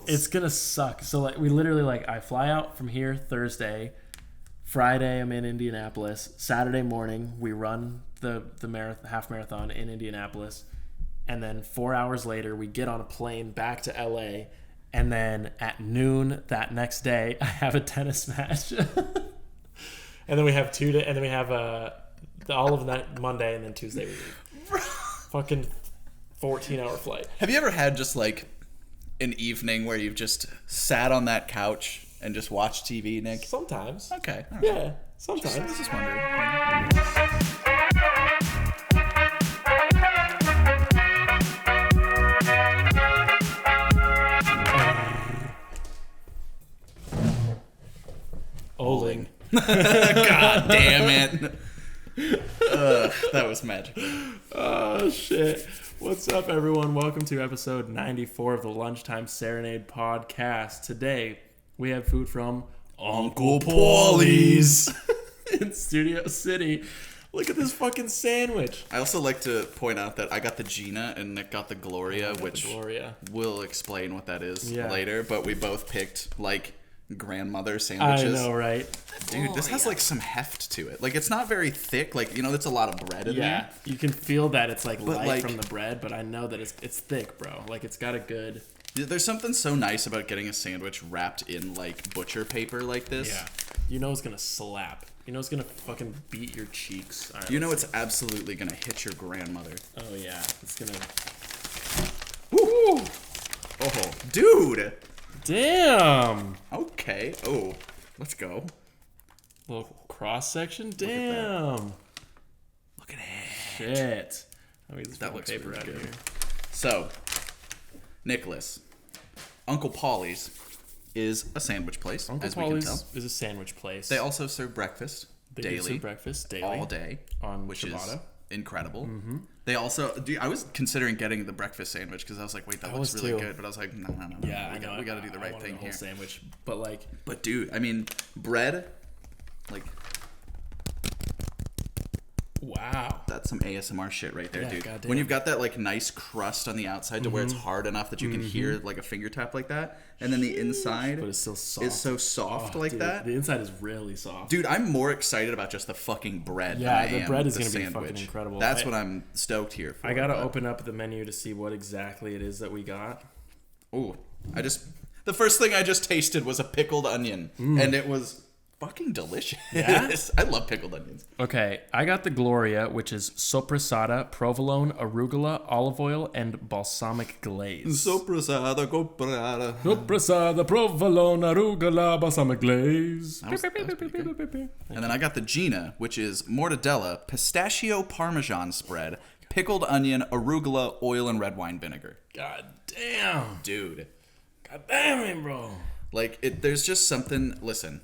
It's gonna suck. So like we literally like I fly out from here Thursday. Friday I'm in Indianapolis. Saturday morning we run the half marathon in Indianapolis, and then 4 hours later we get on a plane back to LA, and then at noon that next day I have a tennis match, and then we have all of that Monday, and then Tuesday we leave. Fucking 14-hour flight. Have you ever had just like an evening where you've just sat on that couch and just watched TV, Nick? Sometimes. Okay. All right. Yeah, sometimes. I was just wondering. Oling. God damn it. That was magical. Oh, shit. What's up, everyone? Welcome to episode 94 of the Lunchtime Serenade podcast. Today, we have food from Uncle Paulie's in Studio City. Look at this fucking sandwich. I also like to point out that I got the Gina and Nick got the Gloria, which we'll explain what that is later, but we both picked, like, grandmother sandwiches. I know, right? Dude, this has like some heft to it. Like, it's not very thick. Like, you know, that's a lot of bread in there. Yeah, you can feel that it's like light from the bread, but I know that it's thick, bro. Like, it's got a good... There's something so nice about getting a sandwich wrapped in like butcher paper like this. Yeah. You know it's gonna slap. You know it's gonna fucking beat your cheeks. Right, you know it's absolutely gonna hit your grandmother. Oh yeah, it's gonna... Woo! Oh, dude! Damn! Okay. Oh, let's go. Little cross section? Damn! Look at it. Shit. Let me get this That looks paper really out good. of here. So, Nicholas, Uncle Paulie's is a sandwich place, Uncle as Paulie's we can tell. is a sandwich place. They also serve breakfast daily. Serve breakfast daily. All day. On which ciabatta. Is incredible. Mm-hmm. They also... I was considering getting the breakfast sandwich because I was like, wait, that looks really good. But I was like, no. Yeah, we got to do the right thing a whole here. Sandwich, but like... But dude, I mean, bread, like... Wow. That's some ASMR shit right there, Yeah, dude. goddamn. When you've got that like nice crust on the outside to where it's hard enough that you can hear like a finger tap like that, and then the inside But it's still soft. is so soft like dude, that. The inside is really soft. Dude, I'm more excited about just the fucking bread. Yeah, than I the am bread is the gonna be sandwich. fucking incredible. That's what I'm stoked here for. I gotta open up the menu to see what exactly it is that we got. Oh, the first thing I just tasted was a pickled onion, and it was fucking delicious. Yeah? I love pickled onions. Okay, I got the Gloria, which is sopressata, provolone, arugula, olive oil, and balsamic glaze. Sopressata, comprata. Sopressata, provolone, arugula, balsamic glaze. That was pretty good. And then I got the Gina, which is mortadella, pistachio parmesan spread, pickled onion, arugula, oil, and red wine vinegar. God damn. Dude. God damn it, bro. Like, there's just something... Listen,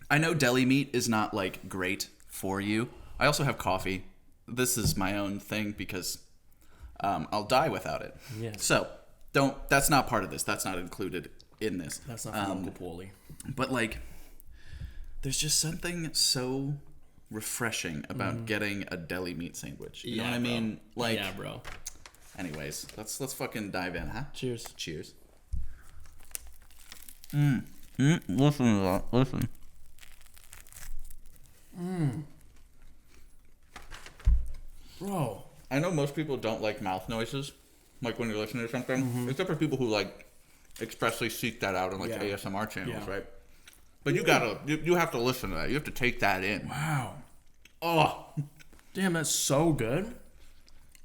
I know deli meat is not, like, great for you. I also have coffee. This is my own thing because I'll die without it. Yes. So, that's not part of this. That's not included in this. That's not from Uncle Paulie. But, like, there's just something so refreshing about getting a deli meat sandwich. You know what I mean? Like, yeah, bro. Anyways, let's fucking dive in, huh? Cheers. Cheers. Listen to that. Listen. Bro. I know most people don't like mouth noises, like when you're listening to something, except for people who like expressly seek that out on like ASMR channels, right? But you have to listen to that. You have to take that in. Wow. Oh, Damn, that's so good.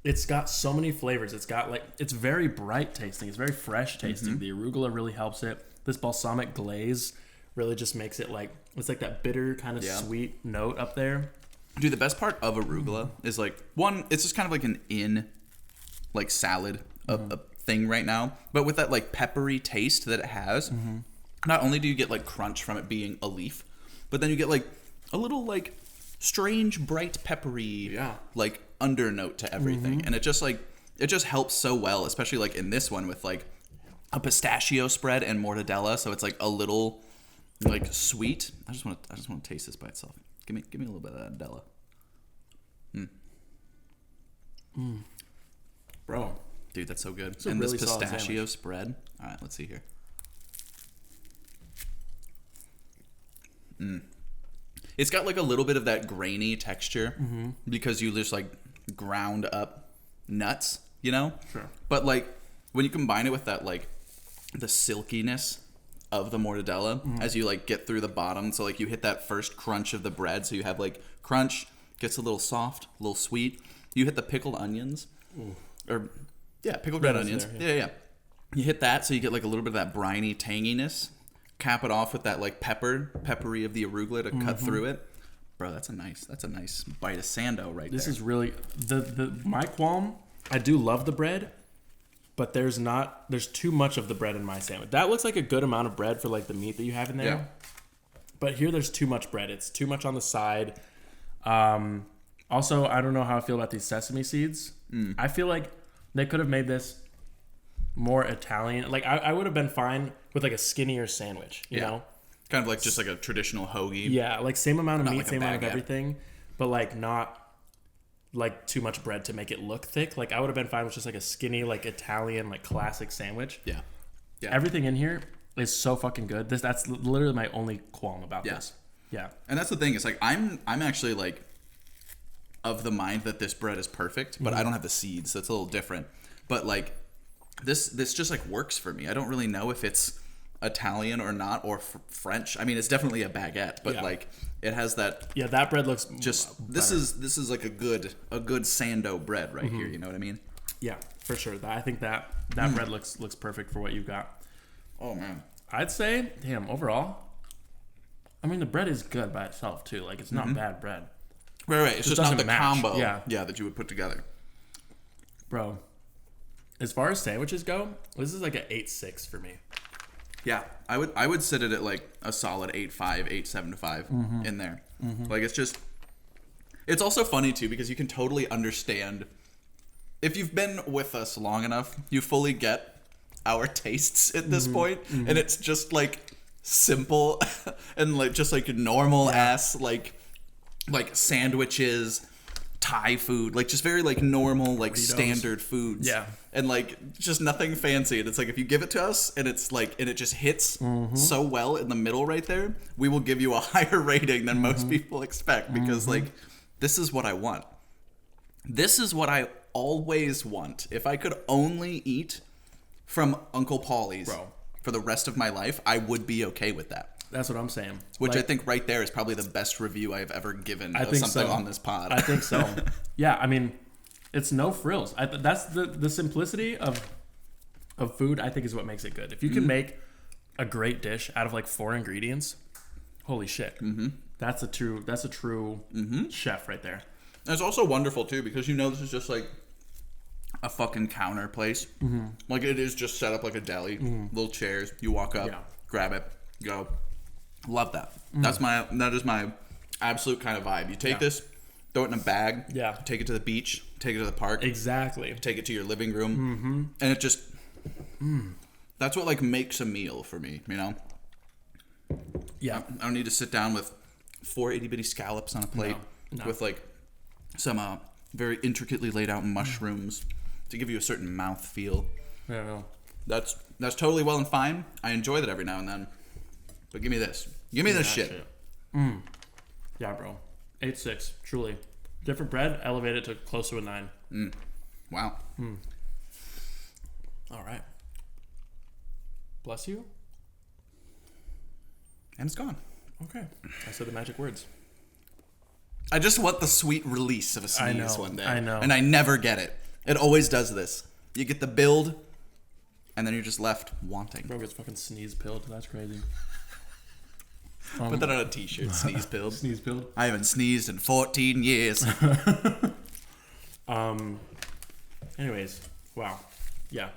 It's got so many flavors. It's got like, it's very bright tasting. It's very fresh tasting. The arugula really helps it. This balsamic glaze really just makes it like, it's like that bitter kind of sweet note up there. dude, the best part of arugula is like one, it's just kind of like an like salad a thing right now, but with that like peppery taste that it has, not only do you get like crunch from it being a leaf, but then you get like a little like strange bright peppery like undernote to everything, and it just helps so well, especially like in this one with like a pistachio spread and mortadella, so it's like a little like sweet. I just want to taste this by itself. Give me a little bit of that Della. Bro, dude, that's so good. It's a And really this solid pistachio sandwich. spread. All right, let's see here. It's got like a little bit of that grainy texture because you just like ground up nuts, you know? Sure. But like when you combine it with that like the silkiness of the mortadella as you like get through the bottom, so like you hit that first crunch of the bread, so you have like crunch, gets a little soft, a little sweet. You hit the pickled onions, or pickled red onions. There, Yeah. You hit that, so you get like a little bit of that briny tanginess. Cap it off with that like peppery of the arugula to cut through it. Bro, that's a nice bite of sando right This there. is really my qualm. I do love the bread, but there's too much of the bread in my sandwich. That looks like a good amount of bread for like the meat that you have in there. Yeah. But here there's too much bread. It's too much on the side. Also, I don't know how I feel about these sesame seeds. I feel like they could have made this more Italian. Like I would have been fine with like a skinnier sandwich, you know? Kind of like just like a traditional hoagie. Yeah, like same amount of Not meat, like a same amount of baguette. everything, but like not like too much bread to make it look thick. Like I would have been fine with just like a skinny, like Italian, like classic sandwich. Yeah. Everything in here is so fucking good. That's literally my only qualm about this. Yeah. And that's the thing. It's like I'm actually like of the mind that this bread is perfect, but I don't have the seeds. So it's a little different. But like this just like works for me. I don't really know if it's Italian or not, or French. I mean, it's definitely a baguette, but like it has that. Yeah, that bread looks Just better. this is like a good sando bread right here. You know what I mean? Yeah, for sure. I think that bread looks perfect for what you've got. Oh man. I'd say, damn, overall, I mean, the bread is good by itself too. Like it's not bad bread, Right. It's just not doesn't the match. combo. Yeah. That you would put together. bro. As far as sandwiches go, this is like an 8.6 for me. Yeah, I would sit it at like a solid 8.5, 8.75 in there. Like it's also funny too because you can totally understand if you've been with us long enough, you fully get our tastes at this point, and it's just like simple and like just like normal ass like sandwiches, Thai food, like just very like normal like Burritos. standard foods. Yeah. And like just nothing fancy. And it's like if you give it to us and it's like and it just hits so well in the middle right there, we will give you a higher rating than most people expect because like this is what I want. This is what I always want. If I could only eat from Uncle Paulie's Bro. for the rest of my life, I would be okay with that. That's what I'm saying. Which Like, I think right there is probably the best review I've ever given I of think something so. on this pod. I think so. Yeah, I mean, it's no frills. That's the simplicity of food. I think is what makes it good. If you can make a great dish out of like 4 ingredients, holy shit, that's a true chef right there. And it's also wonderful too because this is just like a fucking counter place. Like it is just set up like a deli, little chairs. You walk up, Yeah. grab it, go. Love that. That is my absolute kind of vibe. You take this, throw it in a bag. Yeah. Take it to the beach. Take it to the park. Exactly. Take it to your living room, and it just that's what like makes a meal for me. You know, Yeah. I don't need to sit down with 4 itty bitty scallops on a plate No. with like some very intricately laid out mushrooms to give you a certain mouth feel. Yeah. No. That's totally well and fine. I enjoy that every now and then, but give me this. Give me this shit. Yeah, bro. 8.6. Truly. Different bread. Elevate it to close to a 9. Wow. All right. Bless you. And it's gone. Okay. I said the magic words. I just want the sweet release of a sneeze know, one day. I know. And I never get it. It always does this. You get the build, and then you're just left wanting. Bro gets fucking sneeze pilled. That's crazy. Put that on a t-shirt. Sneeze pilled. Sneeze pilled. I haven't sneezed in 14 years. Anyways, wow. Yeah.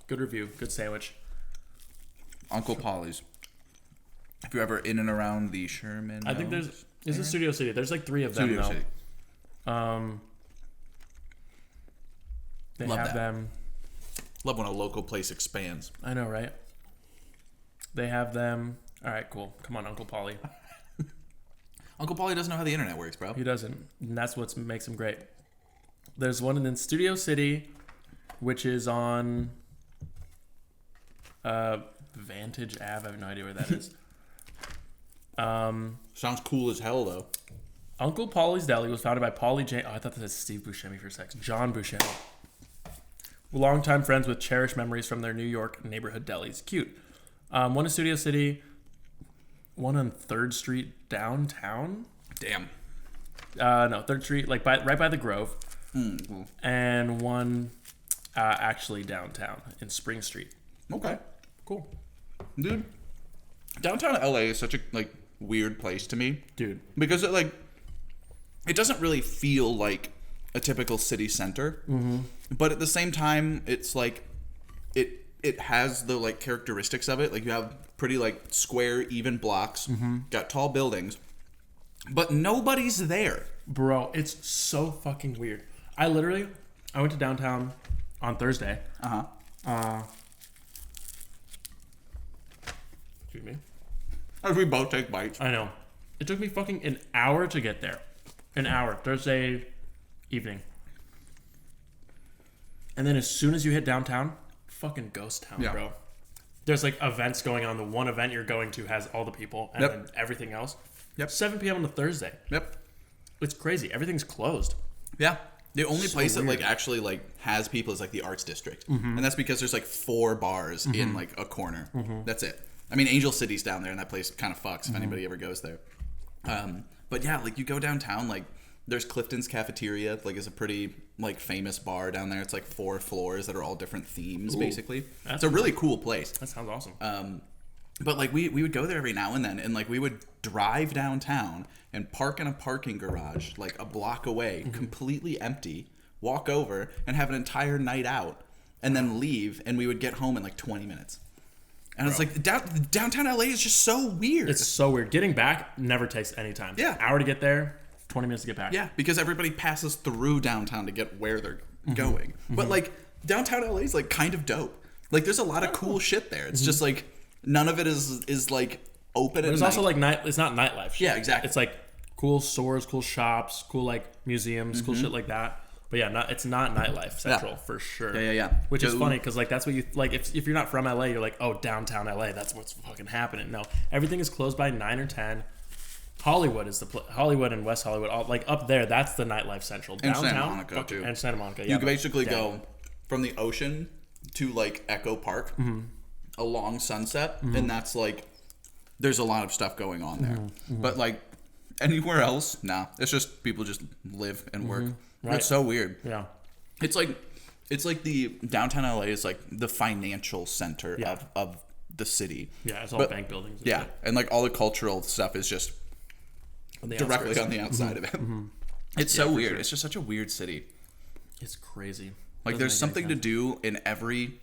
Good review. Good sandwich. Uncle Paulie's. If you're ever in and around the Sherman. I think there's a Studio City. There's like 3 of them Studio though. City. They Love have that. them. Love when a local place expands. I know, right? They have them. All right, cool. Come on, Uncle Paulie. Uncle Paulie doesn't know how the internet works, bro. He doesn't, and that's what makes him great. There's one in Studio City, which is on Vantage Ave. I have no idea where that is. Sounds cool as hell, though. Uncle Paulie's Deli was founded by Paulie J. Oh, I thought that was Steve Buscemi for a sec. John Buscemi. Longtime friends with cherished memories from their New York neighborhood delis. Cute. One in Studio City, one on 3rd Street downtown. Damn. No, 3rd Street, like right by the Grove. Mm-hmm. And one actually downtown in Spring Street. Okay. Cool. Dude, downtown LA is such a like weird place to me. Dude. Because it doesn't really feel like a typical city center. Mm-hmm. But at the same time, it's like it has the like characteristics of it. Like you have pretty like square, even blocks, got tall buildings, but nobody's there. Bro, it's so fucking weird. I went to downtown on Thursday. Excuse me. As we both take bites. I know. It took me fucking an hour to get there. An hour. Thursday evening. And then as soon as you hit downtown, fucking ghost town, bro. There's like events going on. The one event you're going to has all the people and then everything else. 7 p.m. on a Thursday. Yep. It's crazy. Everything's closed. Yeah. The only place weird. that like actually like has people is like the Arts District. And that's because there's like 4 bars in like a corner. That's it. I mean, Angel City's down there and that place kind of fucks if anybody ever goes there. But yeah, like you go downtown, like there's Clifton's Cafeteria, like is a pretty like famous bar down there. It's like 4 floors that are all different themes, basically. It's a really cool place. That sounds awesome. But like we would go there every now and then, and like we would drive downtown and park in a parking garage like a block away, completely empty, walk over and have an entire night out, and then leave, and we would get home in like 20 minutes. And it's like downtown LA is just so weird. It's so weird. Getting back never takes any time. Yeah. Hour to get there, 20 minutes to get back. Yeah, because everybody passes through downtown to get where they're going. But like downtown LA is like kind of dope. Like there's a lot of cool shit there. It's just like none of it is like open. But it's also like it's not nightlife shit. Yeah, exactly. It's like cool stores, cool shops, cool like museums, cool shit like that. But yeah, it's not nightlife central for sure. Yeah. Which is funny because like that's what you like. If you're not from LA, you're like, oh, downtown LA, that's what's fucking happening. No, everything is closed by 9 or 10. Hollywood is Hollywood and West Hollywood, all like up there. That's the nightlife central. And Downtown, Santa Monica too. And Santa Monica. Yeah, you basically go from the ocean to like Echo Park along Sunset, and that's like there's a lot of stuff going on there. But like anywhere else, nah. It's just people just live and work. Right. It's so weird. Yeah. It's like the downtown LA is like the financial center of the city. Yeah, it's all bank buildings. Yeah, and like all the cultural stuff is just directly on the outside of it. It's so weird. Sure. It's just such a weird city. It's crazy. Like there's something to do in every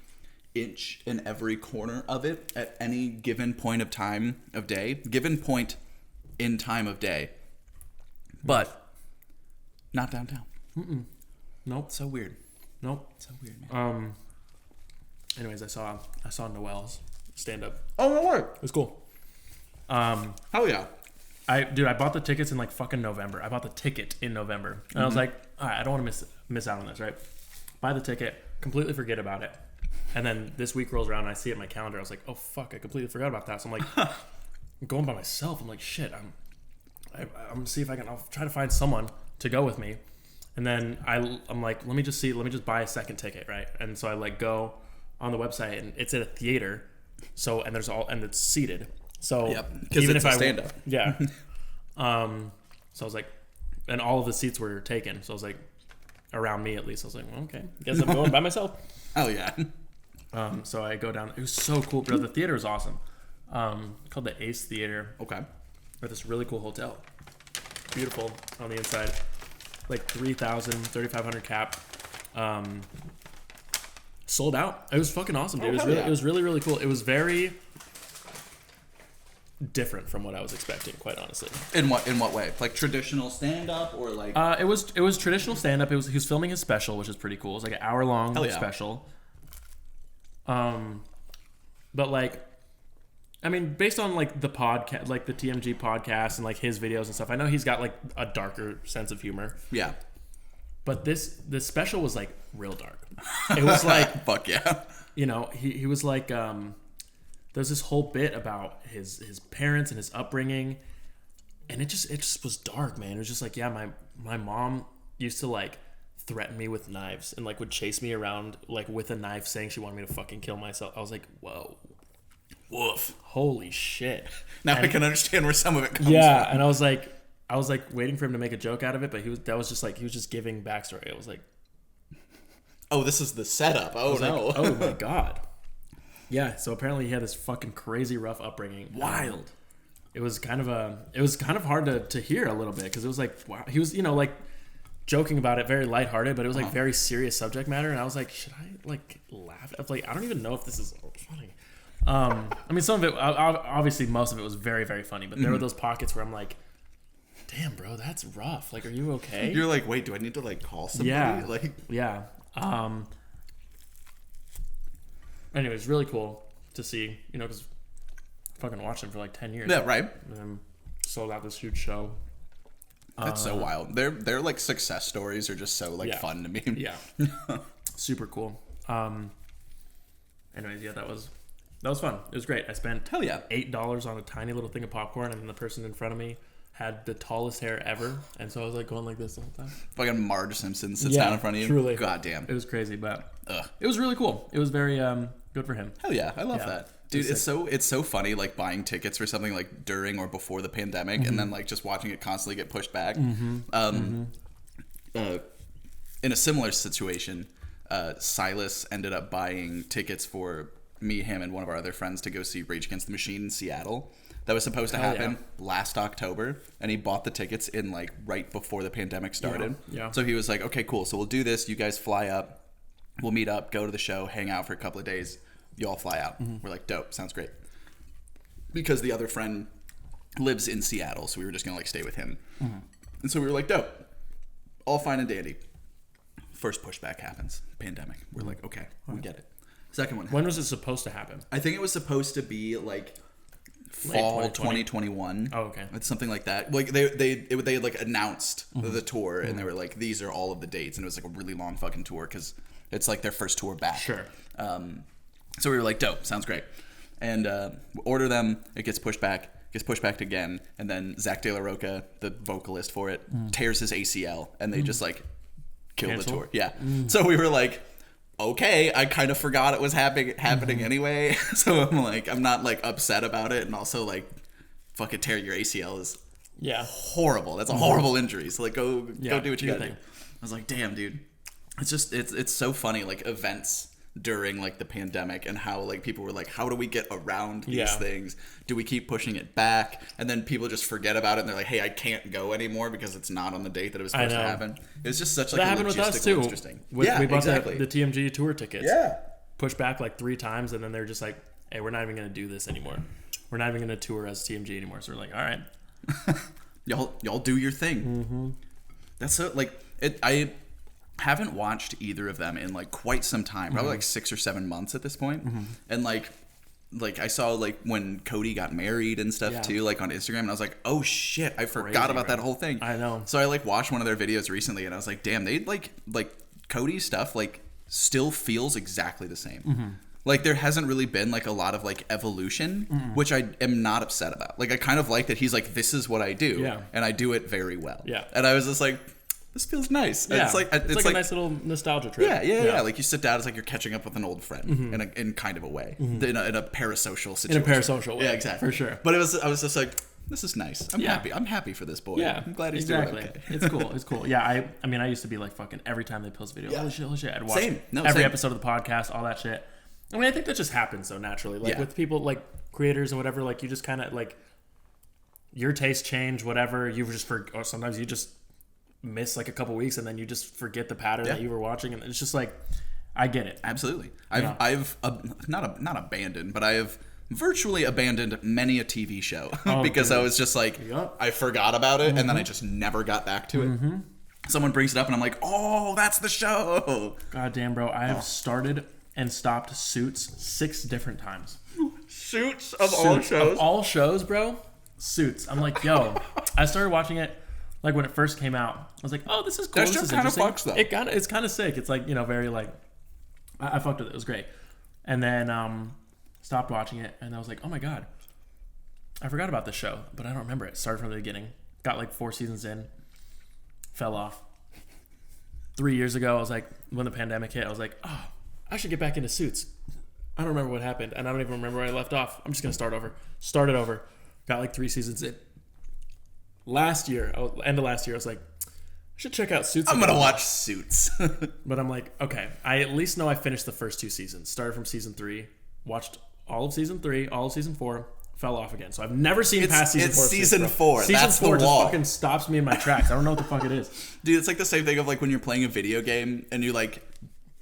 inch, in every corner of it at any given point of time of day, given point in time of day, but not downtown. Nope. So weird. Nope. So weird, man. Anyways, I saw Noel's stand up. Oh no way. It was cool. Hell yeah. I bought the tickets in like fucking November. I bought the ticket in November. And I was like, all right, I don't want to miss out on this, right? Buy the ticket, completely forget about it. And then this week rolls around and I see it in my calendar. I was like, oh fuck, I completely forgot about that. So I'm like, I'm going by myself. I'm like, shit, I'm gonna see if I'll try to find someone to go with me. And then I'm like, let me just buy a second ticket, right? And so I like go on the website and it's at a theater. So and it's seated. So because it's a stand up. Yeah. So I was like, and all of the seats were taken. So I was like, around me at least. I was like, well, okay, guess I'm going by myself. Oh yeah. So I go down. It was so cool, bro. The theater is awesome. Called the Ace Theater. Okay. At this really cool hotel. Beautiful on the inside. Like 3,500 cap. Sold out. It was fucking awesome, dude. It was really, really cool. It was very different from what I was expecting, quite honestly. In what way? Like traditional stand up or like it was traditional stand up. He was filming his special, which is pretty cool. It was like an hour long special. But like, I mean, based on like the podcast, like the TMG podcast and like his videos and stuff, I know he's got like a darker sense of humor. Yeah. But this special was like real dark. It was like fuck yeah. You know, he was like there's this whole bit about his parents and his upbringing, and it just was dark, man. It was just like, yeah, my mom used to like threaten me with knives and like would chase me around like with a knife, saying she wanted me to fucking kill myself. I was like, whoa, woof, holy shit. Now I can understand where some of it comes yeah, from. and I was like waiting for him to make a joke out of it, but he was just giving backstory. I was like, oh, this is the setup. Oh no. Like, oh my god. Yeah, so apparently he had this fucking crazy rough upbringing. Wild. It was kind of hard to hear a little bit, because it was like, wow, he was, you know, like joking about it, very lighthearted, but it was like very serious subject matter, and I was like, should I like laugh? I was like, I don't even know if this is funny. I mean, some of it, obviously most of it was very, very funny, but there were those pockets where I'm like, damn, bro, that's rough. Like, are you okay? You're like, wait, do I need to like call somebody? Yeah. Like, yeah. Anyways, really cool to see, you know, because fucking watched him for like 10 years. yeah, right. And then sold out this huge show. That's so wild. Their like success stories are just so like Yeah. fun to me. Yeah. Super cool. Anyways, yeah, that was fun. It was great. I spent Hell yeah. $8 on a tiny little thing of popcorn, and then the person in front of me had the tallest hair ever, and so I was like going like this the whole time. Fucking Marge Simpson sits down in front of you. Truly. God damn. It was crazy, but Ugh. it was really cool. It was very good for him. Hell yeah, I love Yeah. that. Dude, It's it's so funny like buying tickets for something like during or before the pandemic and then like just watching it constantly get pushed back. In a similar situation, Silas ended up buying tickets for me, him, and one of our other friends to go see Rage Against the Machine in Seattle. That was supposed to happen last October, and he bought the tickets in like right before the pandemic started. Yeah. So he was like, okay, cool. So we'll do this. You guys fly up. We'll meet up, go to the show, hang out for a couple of days. You all fly out. We're like, dope. Sounds great. Because the other friend lives in Seattle, so we were just going to like stay with him. And so we were like, dope. All fine and dandy. First pushback happens. Pandemic. We're like, okay, we get it. Second one. When was it supposed to happen? I think it was supposed to be like Late fall 2020. 2021. Oh, okay. It's something like that. Like they had like announced the tour, and they were like, these are all of the dates, and it was like a really long fucking tour because it's like their first tour back. Sure. So we were like, dope, sounds great, and we order them. It gets pushed back again, and then Zach De La Rocha, the vocalist for it, tears his ACL, and they just like kill the Cancel? tour. Yeah. So we were like, okay, I kind of forgot it was happening anyway. So I'm like, I'm not like upset about it, and also like, fucking tear your ACL is Yeah. horrible. That's a horrible injury. So like, go do what you do gotta your do. thing. I was like, damn, dude. It's just it's so funny, like events during like the pandemic and how like people were like, how do we get around these things? Do we keep pushing it back? And then people just forget about it and they're like, hey, I can't go anymore because it's not on the date that it was supposed to happen. It was just such like That a happened with us logistical too. interesting. We bought exactly. the TMG tour tickets. Yeah. Pushed back like 3 times, and then they're just like, hey, we're not even going to do this anymore. We're not even going to tour as TMG anymore. So we're like, all right. y'all do your thing. That's so like it. I haven't watched either of them in like quite some time, probably like 6 or 7 months at this point. And like I saw like when Cody got married and stuff too, like on Instagram, and I was like, oh shit, I forgot about that whole thing. I know. So I like watched one of their videos recently, and I was like, damn, they like Cody's stuff like still feels exactly the same. Like there hasn't really been like a lot of like evolution, which I am not upset about. Like I kind of like that he's like, this is what I do, and I do it very well. Yeah. And I was just like, this feels nice. Yeah. It's like a nice little nostalgia trip. Yeah. Like you sit down, it's like you're catching up with an old friend in kind of a way, in a parasocial situation. In a parasocial way. Yeah, exactly. For sure. But I was just like, this is nice. I'm happy. I'm happy for this boy. Yeah, I'm glad he's doing okay. It's cool. It's cool. Yeah, I mean, I used to be like fucking every time they post a video, holy shit. I'd watch every episode of the podcast, all that shit. I mean, I think that just happens so naturally. Like with people like creators and whatever, like you just kind of like your tastes change, whatever. You just or sometimes you just miss like a couple weeks and then you just forget the pattern that you were watching, and it's just like, I get it. Absolutely. I've not abandoned, but I have virtually abandoned many a TV show because I was just like, I forgot about it and then I just never got back to it. Someone brings it up and I'm like, oh, that's the show. God damn, bro. I have started and stopped Suits 6 different times. Suits of all shows? Of all shows, bro. Suits. I'm like, yo. I started watching it like when it first came out. I was like, oh, this is cool. That show kind of fucks though. It's kind of sick. It's like, you know, very like, I fucked with it. It was great. And then stopped watching it, and I was like, oh my god, I forgot about this show, but I don't remember it. Started from the beginning. Got like 4 seasons in. Fell off. 3 years ago, I was like, when the pandemic hit, I was like, oh, I should get back into Suits. I don't remember what happened, and I don't even remember where I left off. I'm just going to start over. Started over. Got like 3 seasons in. End of last year, I was like, I should check out Suits. I'm going to watch Suits. But I'm like, okay, I at least know I finished the first 2 seasons. Started from season 3, watched all of season 3, all of season 4, fell off again. So I've never seen past season 4. It's season 4. Season That's 4 the just wall. fucking stops me in my tracks. I don't know what the fuck it is. Dude, it's like the same thing of like when you're playing a video game and you like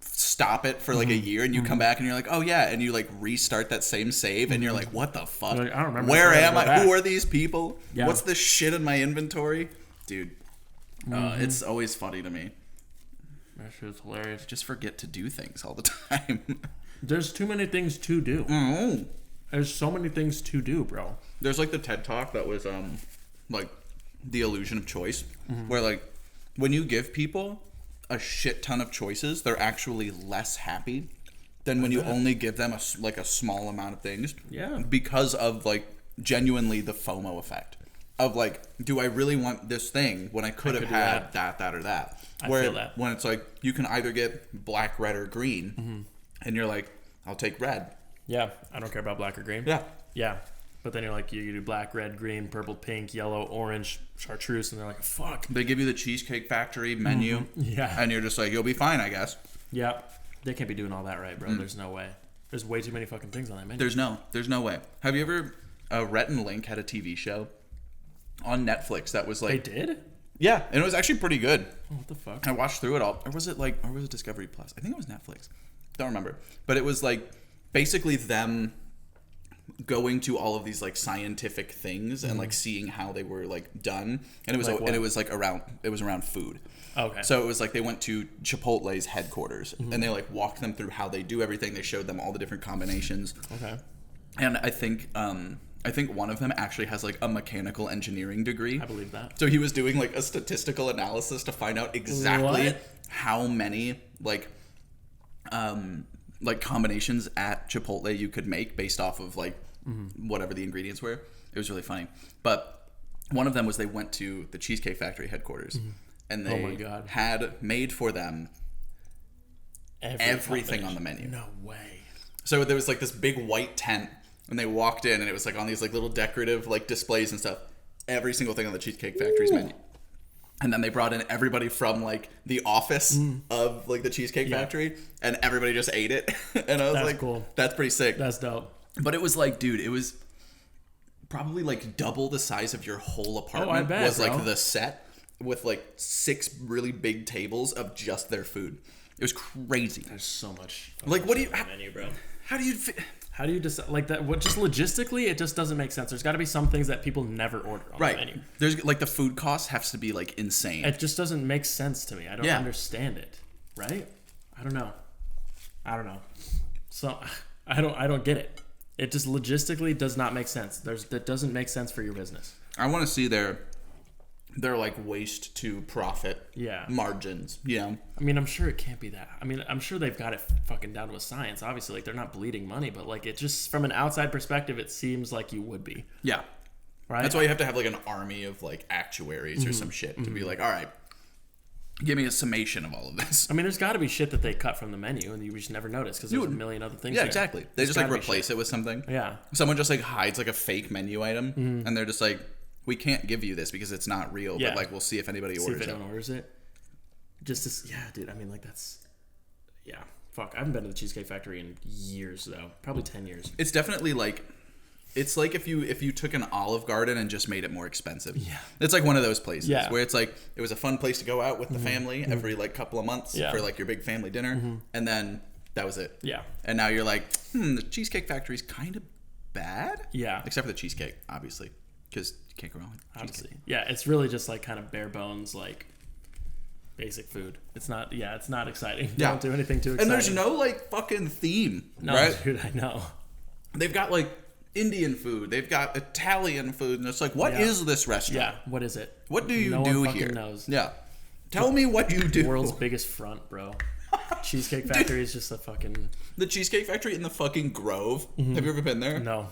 stop it for like a year and you come back and you're like, oh yeah, and you like restart that same save and you're like, what the fuck? Like, I don't remember. Where am I? Who are these people? Yeah. What's this shit in my inventory? Dude, it's always funny to me. That shit's hilarious. Just forget to do things all the time. There's too many things to do. Oh. There's so many things to do, bro. There's like the TED Talk that was like the illusion of choice, where like when you give people a shit ton of choices, they're actually less happy than when you only give them a small amount of things. Yeah. Because of like genuinely the FOMO effect of like, do I really want this thing when I could have had that or that? I feel that. When it's like you can either get black, red, or green, and you're like, I'll take red. Yeah, I don't care about black or green. Yeah. Yeah. But then you're like, you do black, red, green, purple, pink, yellow, orange, chartreuse, and they're like, fuck. They give you the Cheesecake Factory menu. Yeah. And you're just like, you'll be fine, I guess. Yeah. They can't be doing all that right, bro. There's no way. There's way too many fucking things on that menu. There's no way. Have you ever, Rhett and Link had a TV show on Netflix that was like. They did? Yeah, and it was actually pretty good. Oh, what the fuck? I watched through it all. Or was it Discovery Plus? I think it was Netflix. Don't remember. But it was like basically them going to all of these like scientific things and like seeing how they were like done, and it was around food. Okay. So it was like they went to Chipotle's headquarters and they like walked them through how they do everything. They showed them all the different combinations. Okay. And I think one of them actually has like a mechanical engineering degree. I believe that. So he was doing like a statistical analysis to find out exactly What? how many like combinations at Chipotle you could make based off of like whatever the ingredients were. It was really funny. But one of them was they went to the Cheesecake Factory headquarters and they Oh my God. had made for them everything on the menu. No way. So there was like this big white tent and they walked in and it was like on these like little decorative like displays and stuff. Every single thing on the Cheesecake Factory's menu. And then they brought in everybody from like the office of like the Cheesecake Factory and everybody just ate it. And I was That's like, cool. That's pretty sick. That's dope. But it was like, dude, it was probably like double the size of your whole apartment. I bet, was bro. like the set with like 6 really big tables of just their food. It was crazy. There's so much. Like, what do you Menu, bro. How do you How do you decide like that? What just logistically, it just doesn't make sense. There's got to be some things that people never order on the menu. There's like the food cost has to be like insane. It just doesn't make sense to me. I don't understand it. Right? I don't know. So I don't get it. It just logistically does not make sense. That doesn't make sense for your business. I want to see their like waste to profit margins. Yeah. I mean, I'm sure it can't be that. I mean, I'm sure they've got it fucking down to a science. Obviously, like they're not bleeding money, but like it just from an outside perspective, it seems like you would be. Yeah. Right. That's why you have to have like an army of like actuaries or some shit to be like, all right, give me a summation of all of this. I mean, there's got to be shit that they cut from the menu and you just never notice because there's a million other things. Yeah, there. exactly. They There's just like gotta be replace it with something. Yeah. Someone just like hides like a fake menu item and they're just like, we can't give you this because it's not real, but like we'll see if anybody orders it. See if anyone orders it. Dude. I mean, like that's, fuck. I haven't been to the Cheesecake Factory in years though, probably 10 years. It's definitely like, it's like if you took an Olive Garden and just made it more expensive. Yeah. It's like one of those places Yeah. where it's like it was a fun place to go out with the family every like couple of months for like your big family dinner, and then that was it. Yeah. And now you're like, the Cheesecake Factory's kind of bad. Yeah. Except for the cheesecake, obviously, because you can't go wrong with cheesecake. Obviously. Yeah, it's really just like kind of bare bones, like basic food. It's not exciting. They don't do anything too exciting. And there's no like fucking theme, no, right? Dude, I know. They've got like Indian food, they've got Italian food, and it's like, what is this restaurant? Yeah, what is it? What do you no do one fucking here? knows. Yeah. Tell me what you do. World's biggest front, bro. Cheesecake Factory is just a fucking... The Cheesecake Factory in the fucking Grove. Have you ever been there? No.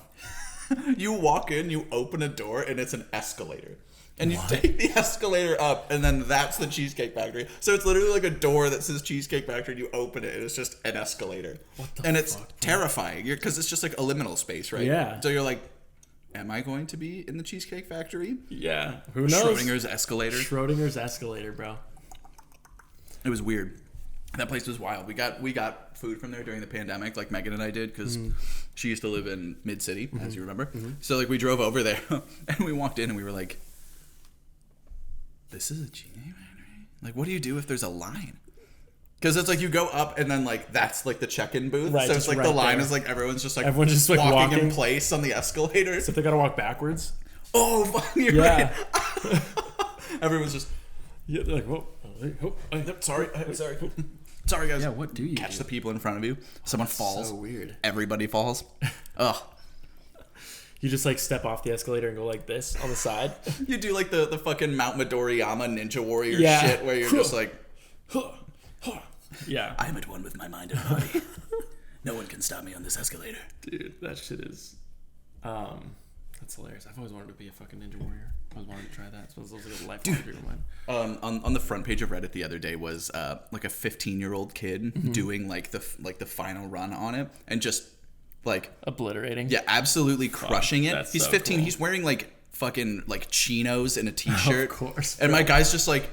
You walk in, you open a door, and it's an escalator. And you take the escalator up, and then that's the Cheesecake Factory. So it's literally like a door that says Cheesecake Factory, and you open it, and it's just an escalator. What the And fuck, it's bro? terrifying, because it's just like a liminal space, right? Yeah. So you're like, am I going to be in the Cheesecake Factory? Yeah. Who knows? Schrodinger's escalator. Schrodinger's escalator, bro. It was weird. That place was wild. We got food from there during the pandemic, like Megan and I did, because she used to live in Mid-City, as you remember. So like we drove over there, and we walked in, and we were like, this is a Cheesecake Factory? Like, what do you do if there's a line? Because it's like you go up, and then like that's like the check-in booth. Right, so it's just like right the line there. is like everyone's just like walking in place on the escalator. Except they gotta walk backwards. Oh, fuck, you're Yeah. right. Everyone's just, Yeah, they're like, whoa. sorry. Sorry, guys. Yeah, what do you catch do? the people in front of you? Someone falls. So weird. Everybody falls. Ugh. You just like step off the escalator and go like this on the side. You do like the fucking Mount Midoriyama Ninja Warrior Yeah. shit where you're just like, Yeah. I'm at one with my mind and body. No one can stop me on this escalator. Dude, that shit is... That's hilarious. I've always wanted to be a fucking Ninja Warrior. I always wanted to try that. So it was like a lifelong dream of mine. On the front page of Reddit the other day was like a 15-year-old kid doing like the final run on it and just like Obliterating. yeah, absolutely crushing it. that's He's so 15. cool. He's wearing like fucking like chinos and a t-shirt. Of course, And bro. my guy's just like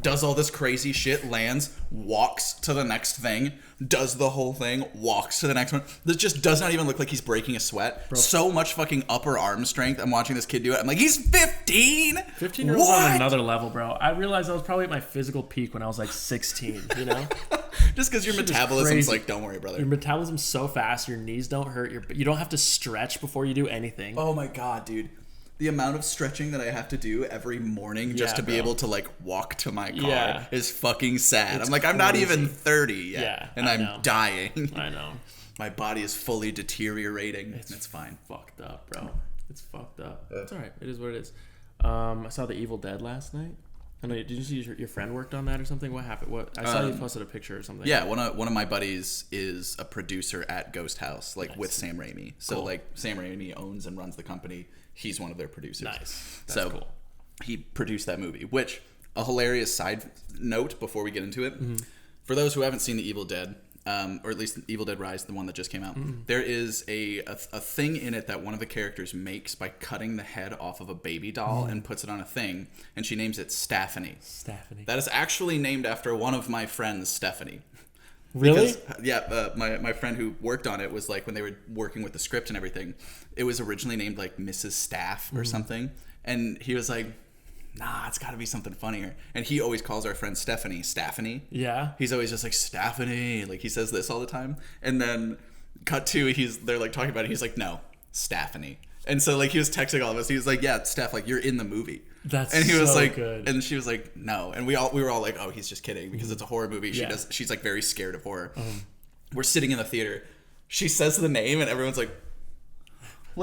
does all this crazy shit, lands, walks to the next thing, does the whole thing, walks to the next one. This just does not even look like he's breaking a sweat. Bro. So much fucking upper arm strength. I'm watching this kid do it. I'm like, he's 15. 15-year-olds on another level, bro. I realized I was probably at my physical peak when I was like 16, you know? Just because your Shit is metabolism's crazy. like, don't worry, brother. Your metabolism's so fast, your knees don't hurt, you don't have to stretch before you do anything. Oh my god, dude. The amount of stretching that I have to do every morning just Yeah, to be bro. able to like walk to my car Yeah. is fucking sad. It's I'm like, I'm not crazy. even 30 yet. Yeah, and I I'm know. dying. I know. My body is fully deteriorating. It's fine. Fucked up, bro. It's fucked up. It's alright. It is what it is. I saw The Evil Dead last night. I know. Did you see your friend worked on that or something? What happened? What I saw you posted a picture or something. Yeah, one of my buddies is a producer at Ghost House, like Nice. with Sam Raimi. So Cool. like Sam Raimi owns and runs the company. He's one of their producers. Nice. That's So cool. he produced that movie, which a hilarious side note before we get into it. Mm-hmm. For those who haven't seen The Evil Dead, or at least Evil Dead Rise, the one that just came out, there is a thing in it that one of the characters makes by cutting the head off of a baby doll and puts it on a thing, and she names it Stephanie. Stephanie. That is actually named after one of my friends, Stephanie. Really? Because, yeah, my friend who worked on it was like, when they were working with the script and everything, it was originally named like Mrs. Staff or something. And he was like, nah, it's got to be something funnier. And he always calls our friend Stephanie. Yeah. He's always just like, Stephanie. Like, he says this all the time. And then cut to, they're like talking about it. He's like, no, Stephanie. And so like he was texting all of us. He was like, yeah, Steph, like you're in the movie. That's and he was so like, good. and she was like, no. And we were all like, oh, he's just kidding because it's a horror movie. Yeah. She's like very scared of horror. We're sitting in the theater. She says the name and everyone's like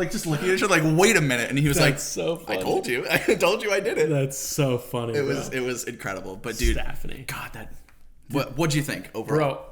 just looking at each other like, wait a minute. And he was like, That's so funny. I told you I did it. That's so funny. It was incredible. But dude, Stephanie. God, what'd you think overall? Bro,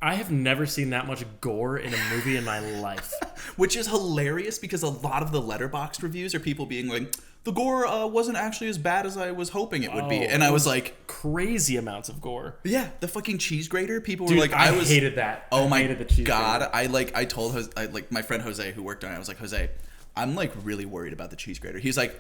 I have never seen that much gore in a movie in my life. Which is hilarious because a lot of the Letterboxd reviews are people being like, the gore wasn't actually as bad as I was hoping it would be. And I was like, crazy amounts of gore. yeah, the fucking cheese grater. People Dude, were like, I hated that. Oh I my hated the cheese god! grater. I told Jose, my friend Jose who worked on it. I was like, Jose, I'm like really worried about the cheese grater. He's like,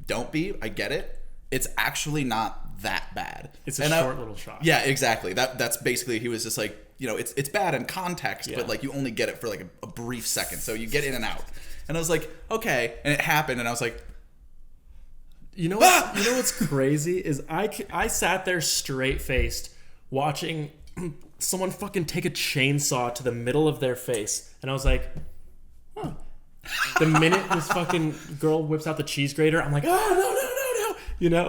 don't be. I get it. It's actually not that bad. It's a short little shot. Yeah, exactly. That's basically. He was just like, it's bad in context, Yeah. but like you only get it for like a brief second, so you get in and out. And I was like, okay, and it happened, and I was like, You know what's crazy is I sat there straight faced watching someone fucking take a chainsaw to the middle of their face, and I was like, huh. The minute this fucking girl whips out the cheese grater, I'm like, oh no, you know.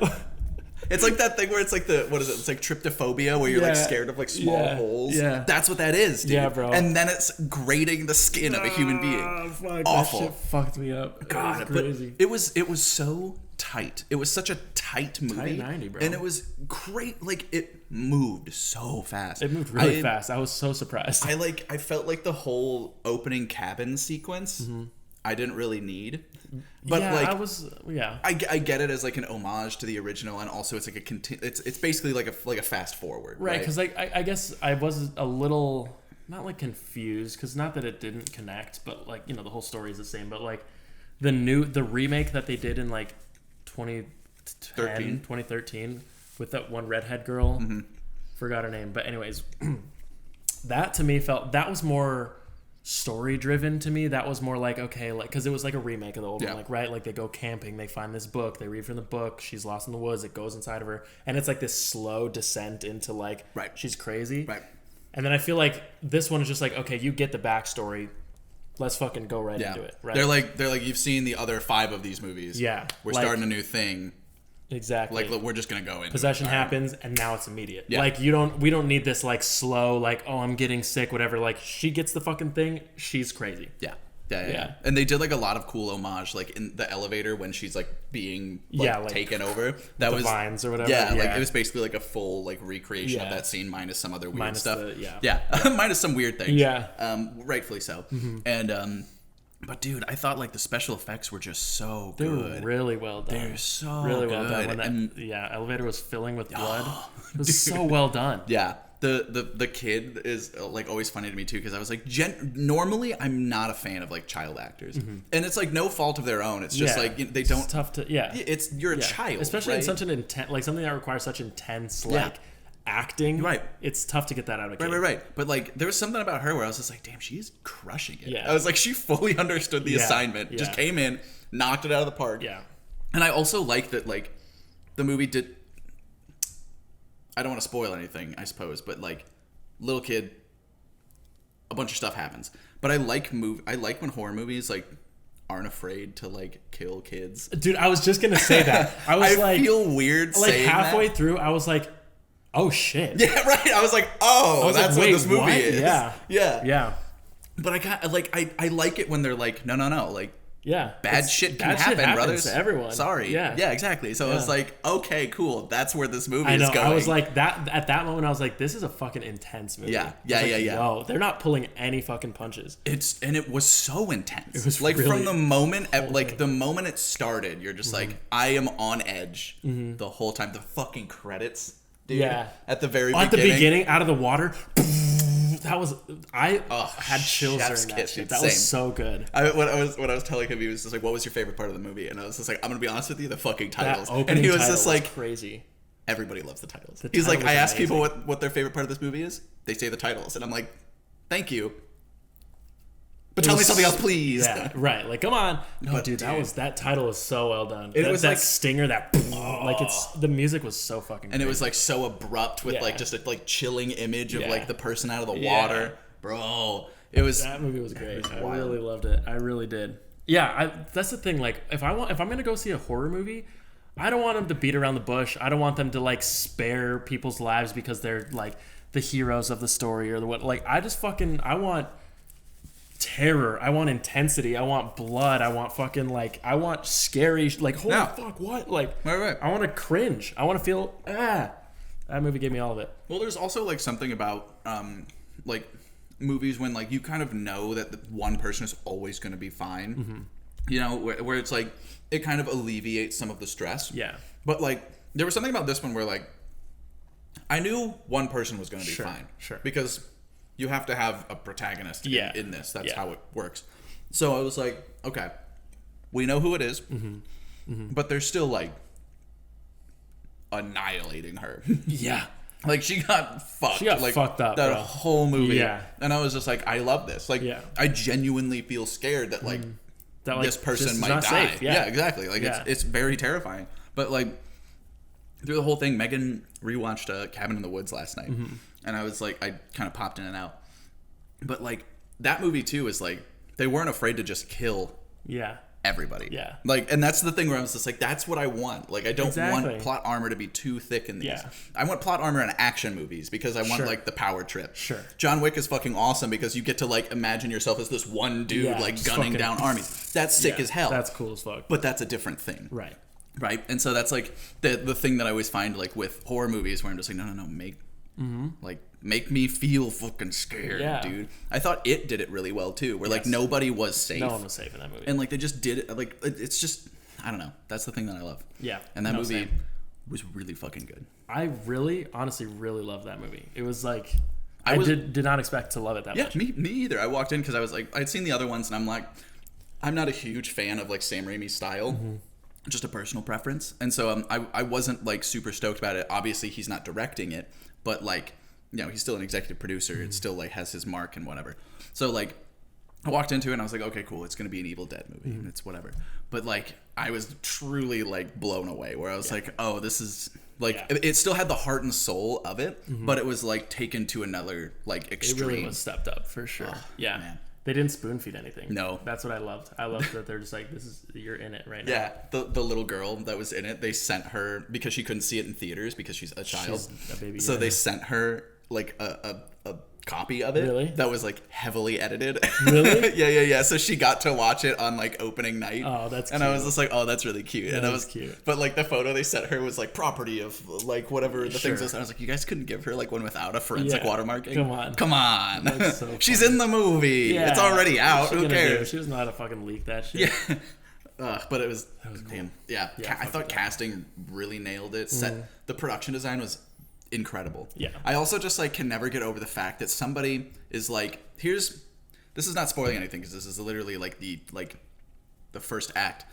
it's like that thing where it's like what is it? It's like tryptophobia, where you're like Yeah. scared of like small holes. Yeah. That's what that is, dude. Yeah, bro. And then it's grating the skin of a human being. Oh, fuck, Awful. That shit fucked me up. God, it was crazy. but it was so tight. It was such a tight movie. Tight 90, bro. And it was great. Like, it moved so fast. It moved really fast. I was so surprised. I felt like the whole opening cabin sequence I didn't really need. But yeah, I get it as like an homage to the original, and also it's like it's basically like a fast forward, right? Because like I guess I was a little not like confused, because not that it didn't connect, but like, you know, the whole story is the same, but like the remake that they did in like 2013 with that one redhead girl, forgot her name, but anyways, that to me that was more story driven to me. That was more like, okay, like, because it was like a remake of the old one, like, right, like they go camping, they find this book, they read from the book, she's lost in the woods, it goes inside of her, and it's like this slow descent into like, she's crazy, right? And then I feel like this one is just like, okay, you get the backstory, let's fucking go right into it, right? They're like you've seen the other 5 of these movies, we're like, starting a new thing. Exactly. Like, we're just gonna go in. Possession happens, and now it's immediate. Yeah. Like, we don't need this like slow, like, oh, I'm getting sick, whatever. Like, she gets the fucking thing, she's crazy. Yeah. And they did like a lot of cool homage, like in the elevator when she's like being like taken over. That was vines or whatever. Yeah, like it was basically like a full like recreation of that scene minus some other weird stuff. Minus some weird things. Yeah. Rightfully so. And but dude, I thought like the special effects were just so good. They were really well done. They're so really good. well done. When that elevator was filling with blood. It was so well done. Yeah. The kid is like always funny to me too, because I was like, normally I'm not a fan of like child actors, and it's like no fault of their own. It's just like they don't. It's tough to you're a child, especially in such an intense, like something that requires such intense like acting. Right. It's tough to get that out of a kid. Right. But like there was something about her where I was just like, damn, she's crushing it. I was like, she fully understood the assignment. Just came in, knocked it out of the park. Yeah. And I also like that like the movie did. I don't want to spoil anything, I suppose, but like little kid, a bunch of stuff happens. But I like when horror movies like aren't afraid to like kill kids. Dude, I was just gonna say that. I feel weird like saying halfway that. Through, I was like, oh shit. Yeah, right. I was like, oh, that's what this movie is. Yeah. But I like it when they're like, no, like. Yeah, bad shit can happen, brothers. To everyone. Sorry. Yeah, exactly. So I was like, okay, cool. That's where this movie is going. I was like that at that moment. I was like, this is a fucking intense movie. Yeah. Whoa, they're not pulling any fucking punches. It was so intense. It was like really from the moment the moment it started, you're just like, I am on edge the whole time. The fucking credits, dude. Yeah. At the very beginning. At the beginning, out of the water. That was I had chills during that shit. That was so good. What I was telling him, he was just like, "What was your favorite part of the movie?" And I was just like, "I'm gonna be honest with you, the fucking titles." And he was just like, "Crazy." Everybody loves the titles. He's like, I ask people what their favorite part of this movie is. They say the titles, and I'm like, "Thank you." But tell me something else, please. Yeah, right. Like, come on. No, dude, that title was so well done. It was that like, stinger, like the music was so fucking. And it was like so abrupt with like just a like chilling image of like the person out of the water, bro. It was that movie was great. I really loved it. I really did. Yeah, that's the thing. Like, if I'm gonna go see a horror movie, I don't want them to beat around the bush. I don't want them to like spare people's lives because they're like the heroes of the story or the what. Like, I want terror, I want intensity, I want blood, I want fucking like, I want scary, like, holy fuck, what, like, right. I want to cringe, I want to feel that movie gave me all of it. Well, there's also like something about like movies when like you kind of know that the one person is always going to be fine, you know, where it's like it kind of alleviates some of the stress. But like there was something about this one where like I knew one person was going to be fine, because you have to have a protagonist in this. That's how it works. So I was like, okay, we know who it is, but they're still like annihilating her. Like she got fucked. She got like, fucked up. That bro. whole movie. And I was just like, I love this. Like, I genuinely feel scared that like this person might die. Safe. Yeah, exactly. Like it's very terrifying. But like through the whole thing, Megan rewatched Cabin in the Woods last night. And I was like, I kind of popped in and out. But like that movie too is like they weren't afraid to just kill everybody. Like, and that's the thing where I was just like, that's what I want. Like, I don't want plot armor to be too thick in these. I want plot armor in action movies because I want like the power trip. John Wick is fucking awesome because you get to like imagine yourself as this one dude like gunning down armies. That's sick as hell. That's cool as fuck. But that's a different thing. Right. Right? And so that's like the thing that I always find like with horror movies where I'm just like, no, make me feel fucking scared, dude. I thought It did it really well too, where like nobody was safe. No one was safe in that movie. And like they just did it, like it's just, I don't know. That's the thing that I love. Yeah. And that movie was really fucking good. I honestly really loved that movie. It was like, I did not expect to love it that much. Yeah, me either. I walked in because I was like, I'd seen the other ones and I'm like, I'm not a huge fan of like Sam Raimi's style. Just a personal preference. And so I wasn't like super stoked about it. Obviously he's not directing it, but like, you know, he's still an executive producer. It still like has his mark and whatever. So like I walked into it and I was like, okay, cool. It's going to be an Evil Dead movie and it's whatever. But like I was truly like blown away where I was like, oh, this is like, it still had the heart and soul of it, but it was like taken to another like extreme. It really was stepped up for sure. Man. They didn't spoon feed anything. No. That's what I loved. I loved that they're just like, you're in it right now. Yeah, the little girl that was in it, they sent her, because she couldn't see it in theaters because she's a child. She's a baby. So they sent her like a copy of it. Really? That was like heavily edited. Really? Yeah. So she got to watch it on like opening night. Oh, that's cute. And I was just like, oh, that's really cute. That and I was was cute. But like the photo they sent her was like property of like whatever the things was. I was like, you guys couldn't give her like one without a forensic watermarking? Come on. That's so She's in the movie. Yeah. It's already out. Who She cares? doesn't know how to fucking leak that shit. Yeah. But it was cool. damn. Yeah. I fuck thought with that. casting really nailed it. The production design was incredible. Yeah. I also just like can never get over the fact that somebody is like, this is not spoiling anything because this is literally like the first act.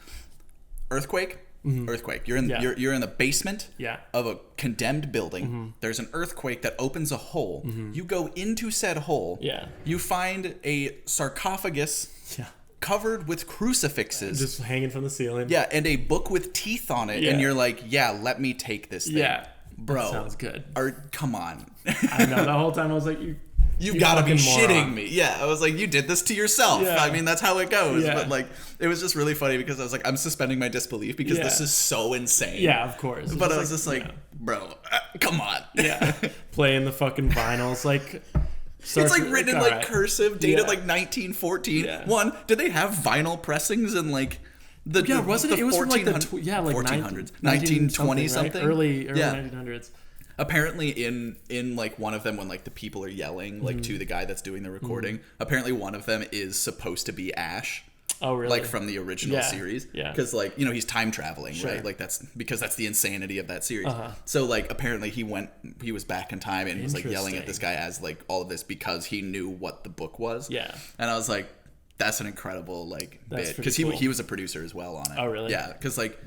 Earthquake. You're in you're in the basement of a condemned building. There's an earthquake that opens a hole. You go into said hole. You find a sarcophagus covered with crucifixes just hanging from the ceiling. Yeah, and a book with teeth on it, and you're like, let me take this thing. Yeah. Bro. That sounds good. Come on. I know. The whole time I was like, you gotta be shitting me. Yeah, I was like, you did this to yourself. Yeah. I mean, that's how it goes. Yeah. But like, it was just really funny because I was like, I'm suspending my disbelief because this is so insane. Yeah, of course. It's but I was just like, bro, come on. Yeah. Playing the fucking vinyls. Like, it's like written in like cursive, dated like 1914. Yeah. One, did they have vinyl pressings in like wasn't it? It was from like the 1400s, 1920 something, right? Early 1900s. Apparently, in like one of them, when like the people are yelling like to the guy that's doing the recording, apparently one of them is supposed to be Ash. Oh, really? Like from the original series. Yeah. Because like, you know, he's time traveling, right? Like that's the insanity of that series. So like apparently he was back in time and was like yelling at this guy as like all of this because he knew what the book was. Yeah. And I was like, that's an incredible like bit because cool. he was a producer as well on it. Oh, really? Yeah. Because like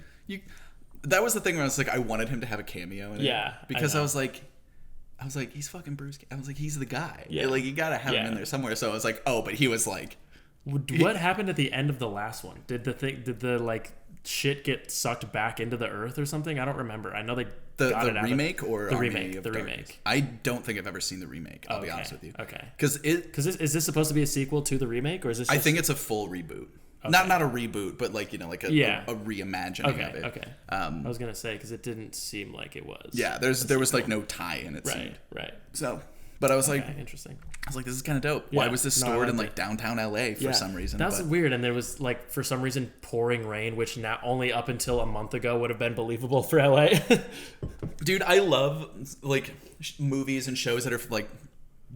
that was the thing where I was like, I wanted him to have a cameo in it. Yeah. Because I was like, he's fucking Bruce. I was like, he's the guy. Yeah. Like you gotta have him in there somewhere. So I was like, oh, but he was like. What happened at the end of the last one? Did the like shit get sucked back into the earth or something? I don't remember. I know they got it out remake of, or the Army remake. of The Darkness? remake. I don't think I've ever seen the remake. I'll be honest with you. Okay. Because is this supposed to be a sequel to the remake or is this? I think it's a full reboot. Okay. Not a reboot, but like, you know, like a reimagining of it. Okay. I was gonna say because it didn't seem like it was. Yeah. There was like no tie in it. Right. So. But I was like, interesting. I was like, this is kind of dope. Yeah. Why was this stored in like downtown LA for some reason? That's weird. And there was like, for some reason, pouring rain, which now only up until a month ago would have been believable for LA. Dude, I love like movies and shows that are like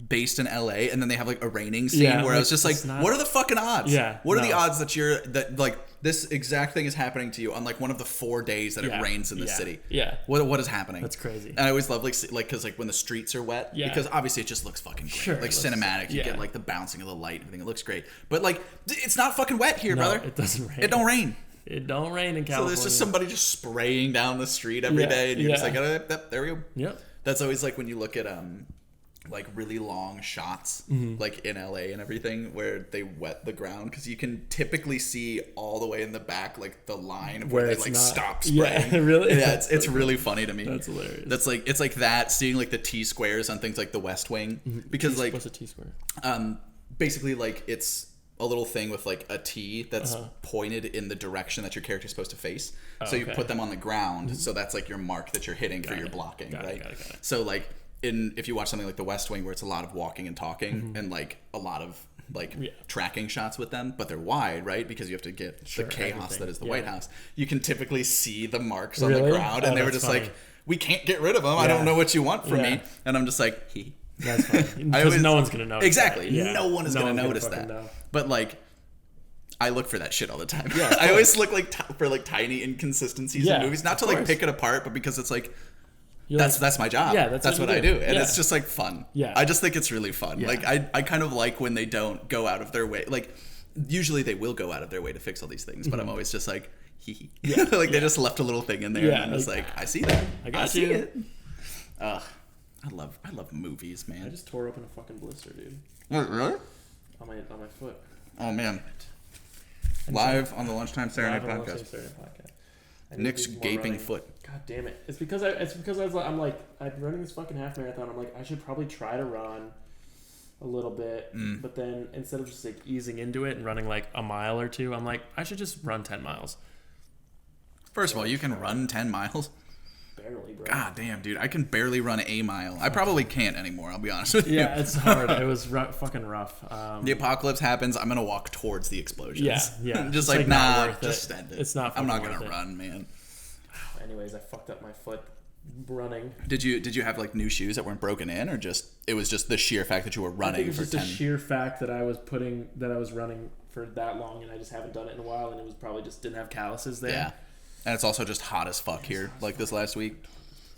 based in LA and then they have like a raining scene where I was just like, what are the fucking odds? Yeah. What are the odds that like this exact thing is happening to you on like one of the 4 days that it rains in this city? Yeah. What is happening? That's crazy. And I always love like because like when the streets are wet, because obviously it just looks fucking great. Sure, like cinematic. You get like the bouncing of the light and everything. It looks great. But like it's not fucking wet here, brother. It doesn't rain. It don't rain. It don't rain in California. So there's just somebody just spraying down the street every day, and you're just like, there we go. Yep. That's always like when you look at like really long shots like in LA and everything where they wet the ground because you can typically see all the way in the back like the line of where they like stop spraying. Yeah, really? Yeah, it's really funny to me. That's hilarious. That's like it's like that seeing like the T squares on things like the West Wing because like what's a T square? Basically like it's a little thing with like a T that's pointed in the direction that your character's supposed to face. So you put them on the ground, so that's like your mark that you're hitting for your blocking, right? Got it. So like if you watch something like The West Wing where it's a lot of walking and talking and like a lot of like tracking shots with them, but they're wide, right? Because you have to get the chaos that is the White House. You can typically see the marks on the ground, and they were just funny. like, we can't get rid of them. I don't know what you want from me. And I'm just like, That's funny. Because no one's going to notice. Exactly. No one is going to notice that. Know. But like, I look for that shit all the time. Yeah, I always look like for like tiny inconsistencies in movies, not to like pick it apart, but because it's like, that's my job. Yeah, that's what I do. And it's just like fun. Yeah. I just think it's really fun. Yeah. Like I kind of like when they don't go out of their way. Like usually they will go out of their way to fix all these things, but I'm always just like, like they just left a little thing in there, and I'm just like, I see that. I see it. I love movies, man. I just tore open a fucking blister, dude. What, really? On my foot. Oh man. Live on the Lunchtime Serenade podcast. Nick's gaping foot. God damn it! It's because I'm running this fucking half marathon. I'm like, I should probably try to run a little bit, but then instead of just like easing into it and running like a mile or two, I'm like, I should just run 10 miles. First of all, you can run 10 miles. Barely, bro. God damn, dude, I can barely run a mile. I probably can't anymore. I'll be honest with you. Yeah, it's hard. It was fucking rough. The apocalypse happens. I'm gonna walk towards the explosions. Yeah. Just like nah, just send it. It's not. I'm not gonna run, man. Anyways, I fucked up my foot running. Did you have like new shoes that weren't broken in, or it was just the sheer fact that you were running? I think it was just the sheer fact that I was running for that long, and I just haven't done it in a while, and it was probably just didn't have calluses there. Yeah. And it's also just hot as fuck here, like this last week.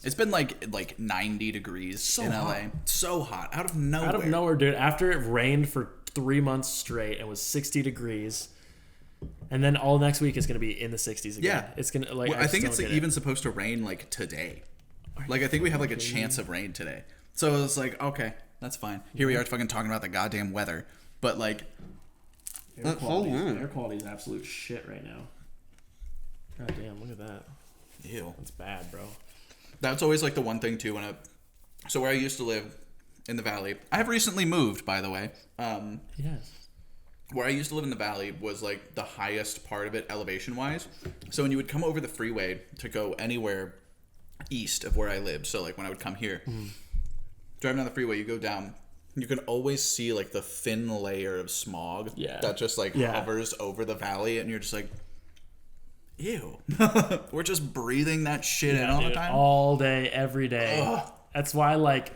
It's been like 90 degrees in LA. So hot. Out of nowhere. Out of nowhere, dude. After it rained for 3 months straight and was 60 degrees. And then all next week is going to be in the 60s again. Yeah. It's going to like I think it's even supposed to rain like today. Like I think we have like a chance of rain today. So it's like, okay, that's fine. Here we are fucking talking about the goddamn weather. But like air quality is absolute shit right now. God damn, look at that. Ew. That's bad, bro. That's always like the one thing too so where I used to live in the valley. I have recently moved, by the way. Yes. Where I used to live in the valley was like the highest part of it elevation wise. So when you would come over the freeway to go anywhere east of where I lived, so like when I would come here, driving down the freeway, you go down, you can always see like the thin layer of smog that just like hovers over the valley, and you're just like, ew. We're just breathing that shit in all the time. All day, every day. Ugh. That's why, like,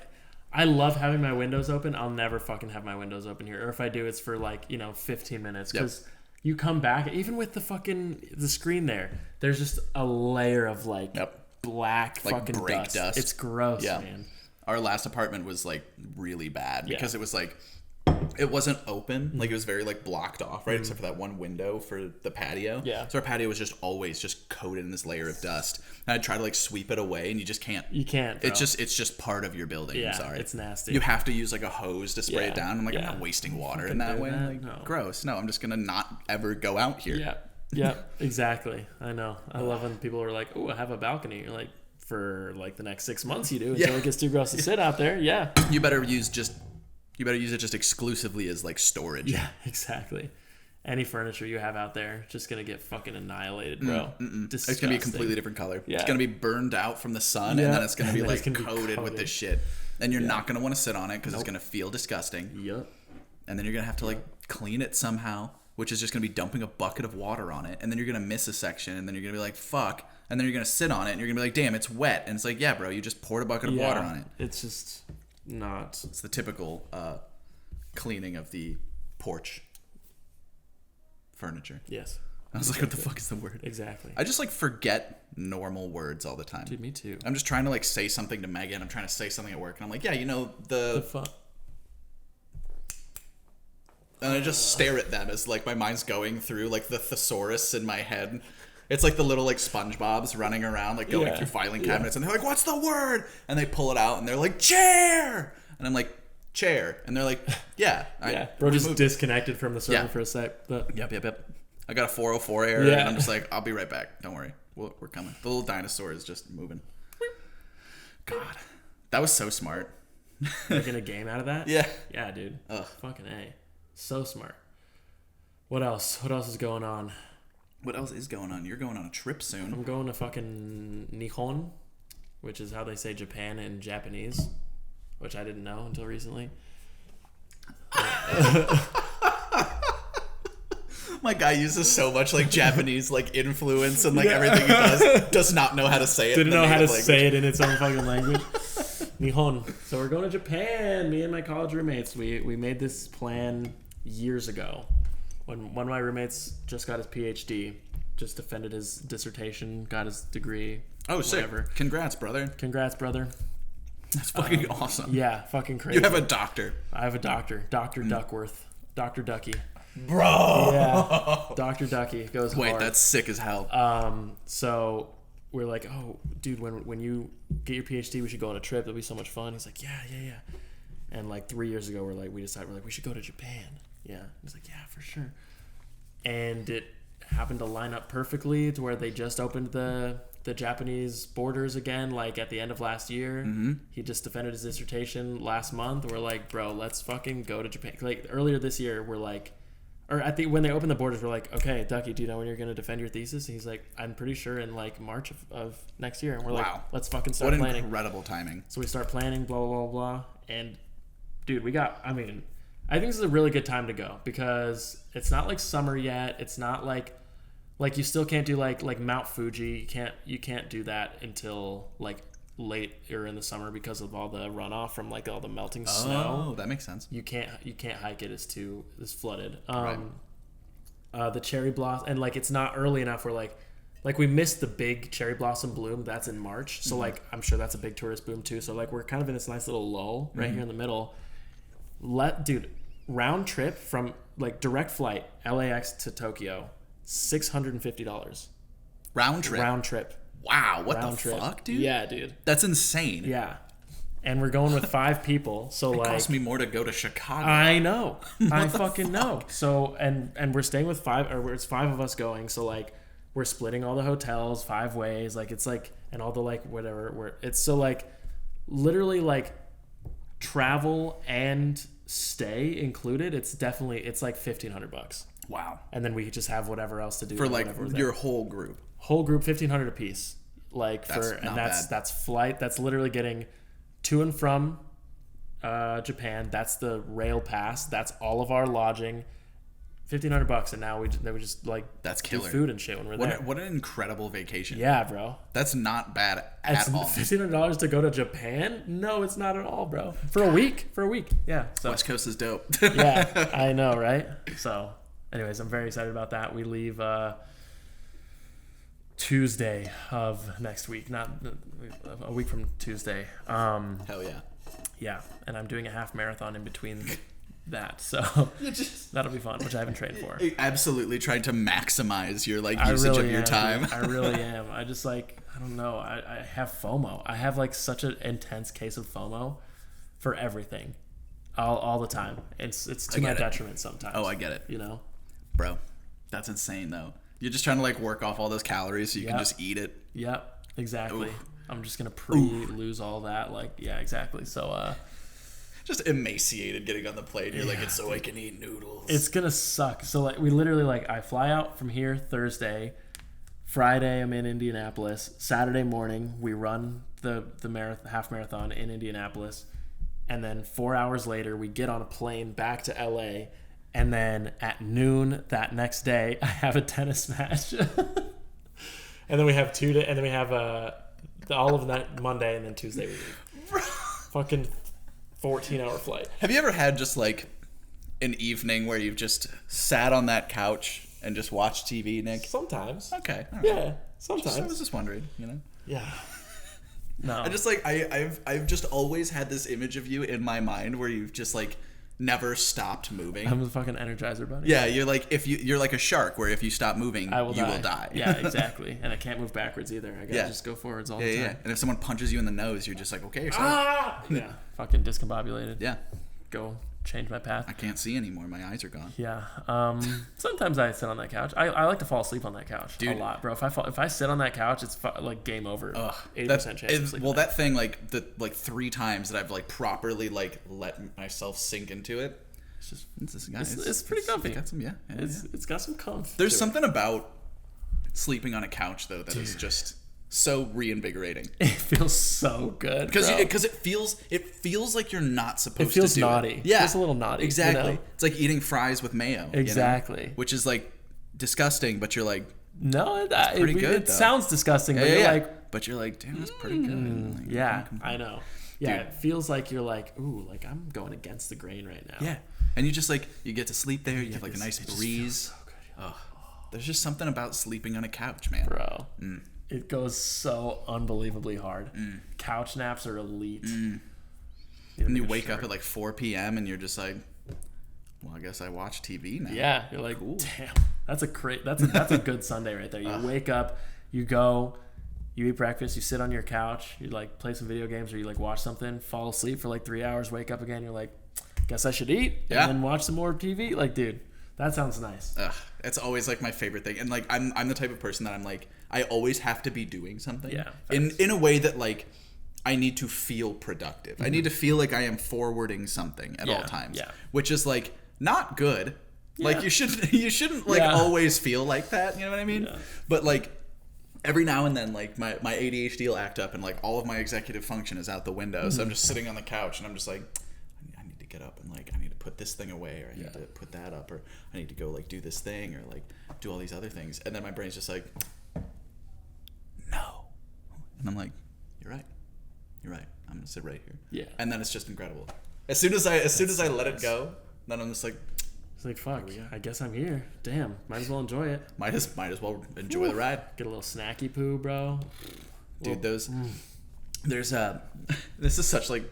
I love having my windows open. I'll never fucking have my windows open here. Or if I do, it's for, like, 15 minutes. Because you come back, even with the screen there, there's just a layer of, like, black like fucking brake dust. It's gross, man. Our last apartment was, like, really bad. Because it was, like... It wasn't open, like it was very like blocked off, right? Except for that one window for the patio. Yeah. So our patio was just always just coated in this layer of dust. And I'd try to like sweep it away, and you just can't. You can't. Bro. It's just part of your building. Yeah, I'm sorry. It's nasty. You have to use like a hose to spray it down. I'm like, I'm not wasting water in that way. Like, no. Gross. No, I'm just gonna not ever go out here. Yeah. Yeah. Exactly. I know. I love when people are like, "Oh, I have a balcony." You're like, for like the next 6 months, you do until it gets too gross to sit out there. Yeah. You better use it just exclusively as like storage. Yeah, exactly. Any furniture you have out there just gonna get fucking annihilated, bro. It's gonna be a completely different color. Yeah. It's gonna be burned out from the sun, and then it's gonna be like coated with this shit. And you're not gonna want to sit on it because it's gonna feel disgusting. Yep. And then you're gonna have to like clean it somehow, which is just gonna be dumping a bucket of water on it. And then you're gonna miss a section, and then you're gonna be like, fuck. And then you're gonna sit on it, and you're gonna be like, damn, it's wet. And it's like, yeah, bro, you just poured a bucket of water on it. It's just. It's the typical cleaning of the porch furniture. Yes. I was like, what the fuck is the word? Exactly. I just like forget normal words all the time. Dude, me too. I'm just trying to like say something to Megan. I'm trying to say something at work, and I'm like, yeah, the and I just stare at them as like my mind's going through like the thesaurus in my head. It's like the little like SpongeBob's running around like going through filing cabinets, and they're like, "What's the word?" And they pull it out, and they're like, "Chair," and I'm like, "Chair," and they're like, "Yeah." Bro just disconnected from the server for a sec. But... Yep. I got a 404 error, and I'm just like, "I'll be right back. Don't worry, we're coming." The little dinosaur is just moving. God, that was so smart. Making a game out of that? Yeah. Yeah, dude. Ugh. Fucking A. So smart. What else? What else is going on? What else is going on? You're going on a trip soon. I'm going to fucking Nihon, which is how they say Japan in Japanese, which I didn't know until recently. My guy uses so much like Japanese like influence and like everything he does not know how to say it. Didn't know how to say it in its own fucking language. Nihon. So we're going to Japan. Me and my college roommates. We made this plan years ago when one of my roommates just got his PhD, just defended his dissertation, got his degree. Oh, whatever. sick! Congrats, brother. Congrats, brother. That's fucking awesome. Yeah, fucking crazy. You have a doctor. I have a doctor, Dr. Duckworth, Dr. Ducky. Bro. Yeah, Dr. Ducky goes hard. Wait, that's sick as hell. So we're like, oh, dude, when you get your PhD, we should go on a trip. It'll be so much fun. He's like, yeah. And like 3 years ago, we decided we should go to Japan. Yeah. He's like, yeah, for sure. And it happened to line up perfectly to where they just opened the Japanese borders again, like at the end of last year. Mm-hmm. He just defended his dissertation last month. We're like, bro, let's fucking go to Japan. Like earlier this year, we're like, or I think when they opened the borders, we're like, okay, Ducky, do you know when you're going to defend your thesis? And he's like, I'm pretty sure in like March of next year. And we're like, let's fucking start planning. What incredible timing. So we start planning, blah, blah, blah, blah. And dude, I think this is a really good time to go because it's not like summer yet. It's not like you still can't do like Mount Fuji. You can't do that until like late or in the summer because of all the runoff from like all the melting snow. Oh, that makes sense. You can't hike it. It's flooded. Right. The cherry blossom, and like it's not early enough where like we missed the big cherry blossom bloom. That's in March. So like I'm sure that's a big tourist boom too. So like we're kind of in this nice little lull right here in the middle. Round trip from like direct flight LAX to Tokyo, $650. Round trip. Wow, what the fuck, dude? Yeah, dude. That's insane. Yeah. And we're going with 5 people, so it like cost me more to go to Chicago. I know. I fucking know. So and we're staying with 5, or it's 5 of us going, so like we're splitting all the hotels 5 ways, like it's like, and all the like whatever, it's so like literally like travel and stay included. It's like $1,500. Wow. And then we just have whatever else to do for like your whole group. Whole group, $1,500 a piece. Like that's that's flight. That's literally getting to and from Japan. That's the rail pass. That's all of our lodging. $1,500, and now we just like that's do killer. Food and shit when we're there. What an incredible vacation. Yeah, bro. That's not bad at all. $1,500 to go to Japan? No, it's not at all, bro. For a week. Yeah. So West Coast is dope. yeah, I know, right? So, anyways, I'm very excited about that. We leave Tuesday of next week, not a week from Tuesday. Hell yeah. Yeah, and I'm doing a half marathon in between that, so that'll be fun, which I haven't trained for. Absolutely trying to maximize your like usage of your time. Dude. I really am. I just like, I don't know. I have FOMO. I have like such an intense case of FOMO for everything, all the time. It's to my detriment sometimes. Oh, I get it. You know, bro, that's insane though. You're just trying to like work off all those calories so you can just eat it. Yep, exactly. Oof. I'm just gonna lose all that. Like, yeah, exactly. So, just emaciated getting on the plane. You're like, it's so I can eat noodles. It's gonna suck. So like, we literally like, I fly out from here Thursday. Friday, I'm in Indianapolis. Saturday morning, we run the half marathon in Indianapolis, and then 4 hours later, we get on a plane back to LA. And then at noon that next day, I have a tennis match. And then we have all of that Monday, and then Tuesday we leave. Fucking 14-hour flight. Have you ever had just like an evening where you've just sat on that couch and just watched TV, Nick? Sometimes. Okay. All right. Yeah, sometimes. I was just wondering, you know? Yeah. No. I just like I've just always had this image of you in my mind where you've just like never stopped moving. I'm a fucking Energizer bunny. Yeah, you're like you're like a shark where if you stop moving, you will die. Yeah, exactly. And I can't move backwards either. I gotta just go forwards all the time. Yeah. And if someone punches you in the nose, you're just like, okay, yeah. Fucking discombobulated. Yeah. Go change my path. I can't see anymore. My eyes are gone. Yeah. Sometimes I sit on that couch. I like to fall asleep on that couch. Dude, a lot, bro. If I sit on that couch, it's like game over. 80% chance. That thing like 3 times that I've like properly like let myself sink into it. It's pretty comfy. It's got some comfort. There's something about sleeping on a couch though that is just so reinvigorating. It feels so good because it feels like you're not supposed to do it. It feels naughty. Yeah, it feels a little naughty. Exactly. You know? It's like eating fries with mayo. Exactly. You know? Which is like disgusting, but you're like, No, pretty good, it though. sounds disgusting, but you're like, but you're like, damn, that's pretty good. Like, yeah, I know. Yeah, Dude. it feels like you're like, ooh, like I'm going against the grain right now. Yeah, and you just like you get to sleep there. You have like a nice it just breeze. feels so good. Oh, there's just something about sleeping on a couch, man. Bro, it goes so unbelievably hard. Couch naps are elite. And you wake up at like 4 p.m. and you're just like, well, I guess I watch TV now. Yeah, you're like, damn, that's a good Sunday right there. You wake up, you go, you eat breakfast, you sit on your couch, you like play some video games or you like watch something, fall asleep for like 3 hours, wake up again, you're like, guess I should eat and then watch some more TV. Like, dude, that sounds nice. It's always like my favorite thing. And like I'm the type of person that I'm like, I always have to be doing something. Yeah. In a way that like I need to feel productive. I need to feel like I am forwarding something at all times. Yeah. Which is like not good. Like you shouldn't like always feel like that, you know what I mean? Yeah. But like every now and then like my ADHD will act up and like all of my executive function is out the window. So I'm just sitting on the couch and I'm just like, I need to get up and like I need to put this thing away or I need to put that up or I need to go like do this thing or like do all these other things. And then my brain's just like, no. And I'm like, you're right. I'm gonna sit right here. Yeah. And then it's just incredible. As soon as I let it go, then I'm just like, It's like, fuck, I guess I'm here. Damn, might as well enjoy it. might as well enjoy the ride. Get a little snacky poo, bro. Dude, there's this is such like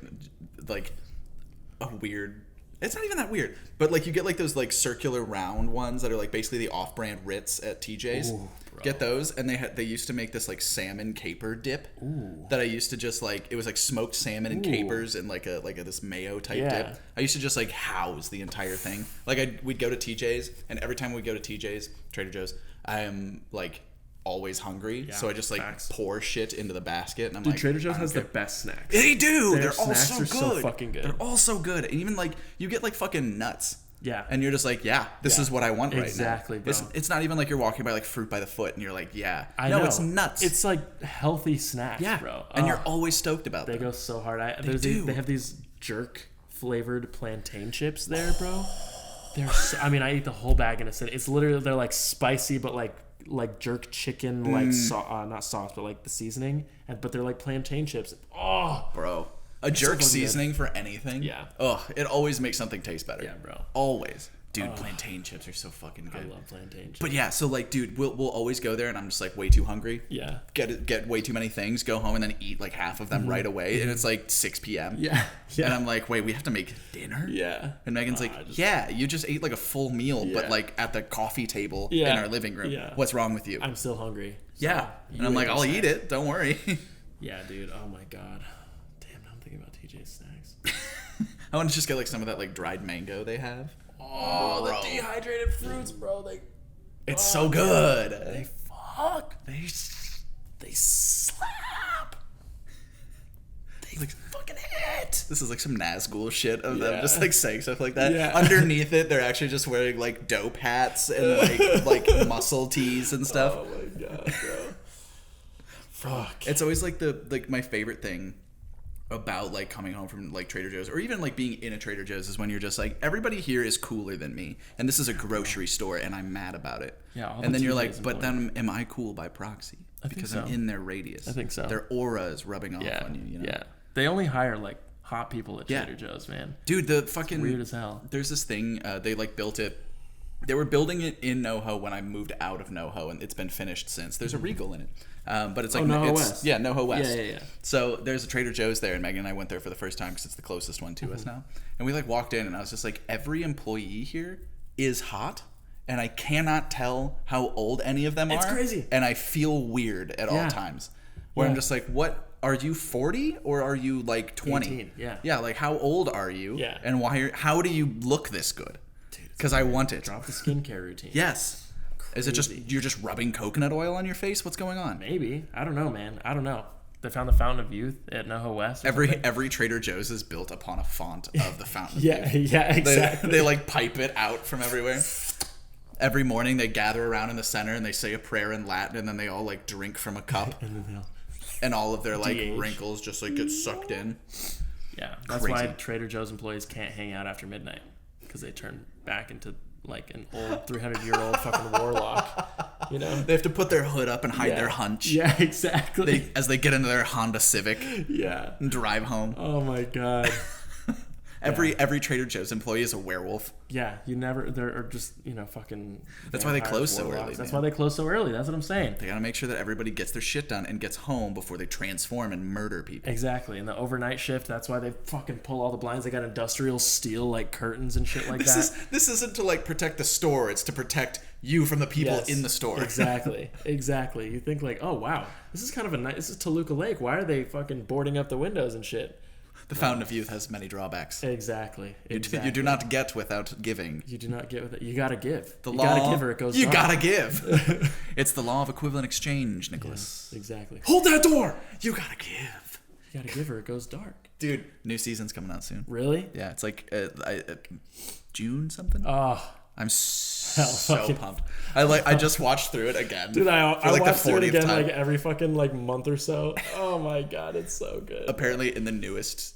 a weird, it's not even that weird, but like you get like those like circular round ones that are like basically the off-brand Ritz at TJ's. Ooh, bro. Get those, and they used to make this like salmon caper dip. Ooh. That I used to just like, it was like smoked salmon and capers and like a this mayo type dip. I used to just like house the entire thing. Like we'd go to TJ's, and every time we go to TJ's, Trader Joe's, I am like always hungry, so I just like pour shit into the basket, and I'm like, Trader Joe's has the best snacks. They do. They're all snacks so are good. so fucking good. They're all so good. And even like you get like fucking nuts. Yeah. And you're just like, this is what I want right now. Exactly, bro. It's not even like you're walking by like fruit by the foot and you're like, I know. it's nuts. It's like healthy snacks, bro. And you're always stoked about They them. go so hard. do. They have these jerk flavored plantain chips there, bro. They're so, I mean, I eat the whole bag in a sitting. It's literally, they're like spicy, but like jerk chicken, like not sauce, but like the seasoning. But they're like plantain chips. Oh, Bro. A jerk seasoning for anything. Yeah. Oh, it always makes something taste better. Yeah, bro. Always. Dude, plantain chips are so fucking good. I love plantain chips. But yeah, so like, dude, we'll always go there, and I'm just like way too hungry. Yeah. Get way too many things, go home, and then eat like half of them right away, and it's like 6 p.m. Yeah. And I'm like, wait, we have to make dinner? Yeah. And Megan's like, you just ate like a full meal, but like at the coffee table in our living room. Yeah. What's wrong with you? I'm still hungry. So yeah. And I'm like, I'll eat it. Don't worry. Yeah, dude. Oh my god. Damn, now I'm thinking about TJ's snacks. I want to just get like some of that like dried mango they have. Oh, the dehydrated fruits, bro. It's so good. They slap. They like fucking hit. This is like some Nazgul shit of them just like saying stuff like that. Yeah. Underneath it, they're actually just wearing like dope hats and like muscle tees and stuff. Oh my god, bro. Fuck. It's always like my favorite thing about like coming home from like Trader Joe's or even like being in a Trader Joe's is when you're just like, everybody here is cooler than me, and this is a grocery store and I'm mad about it. Yeah. And then you're like, but then am I cool by proxy? Because so. I'm in their radius. I think so. Their aura is rubbing off on you, you know? Yeah. They only hire like hot people at Trader Joe's, man. Dude, the fucking Weird as hell. There's this thing, they like built it. They were building it in NoHo when I moved out of NoHo, and it's been finished since. There's a Regal in it, but it's like NoHo it's, West. Yeah, NoHo West. Yeah. So there's a Trader Joe's there, and Megan and I went there for the first time because it's the closest one to us now. And we like walked in, and I was just like, every employee here is hot, and I cannot tell how old any of them are. It's crazy. And I feel weird at all times. Where I'm just like, what? Are you 40 or are you like 20? 18, yeah. Yeah, like how old are you? Yeah. And how do you look this good? Because I want it. Drop the skincare routine. Yes. Is it just you're just rubbing coconut oil on your face? What's going on? Maybe. I don't know, man. I don't know. They found the Fountain of Youth at NoHo West. Every Trader Joe's is built upon a font of the Fountain of Youth. Yeah, exactly. They like pipe it out from everywhere. Every morning they gather around in the center and they say a prayer in Latin, and then they all like drink from a cup. And all of their like wrinkles just like get sucked in. Yeah, that's why Trader Joe's employees can't hang out after midnight, because they turn back into like an old 300-year-old fucking warlock. You know, They have to put their hood up and hide their hunch. Yeah, exactly. As they get into their Honda Civic Yeah. and drive home. Oh my god. Every Trader Joe's employee is a werewolf. Yeah, they're just, fucking. That's why they vampires, close so warlocks. early, That's man. why they close so early. That's what I'm saying. They gotta make sure that everybody gets their shit done and gets home before they transform and murder people. Exactly. And the overnight shift, that's why they fucking pull all the blinds. They got industrial steel like curtains and shit like that. This isn't to like protect the store. It's to protect you from the people Yes, in the store. Exactly. Exactly. You think like, oh wow, this is kind of a nice. This is Toluca Lake. Why are they fucking boarding up the windows and shit? The Fountain of Youth has many drawbacks. Exactly. You do not get without giving. You do not get with it. You gotta give. The you law. Gotta give or it goes. You dark. gotta give. It's the law of equivalent exchange, Nicholas. Yes, exactly. Hold that door. You gotta give. You gotta give or it goes dark. Dude, new season's coming out soon. Really? Yeah, it's like June something. Oh, I'm so fucking- pumped. I just watched through it again. dude, I for like watch the it 40th again time. like every fucking like month or so. Oh my god, it's so good. Apparently, in the newest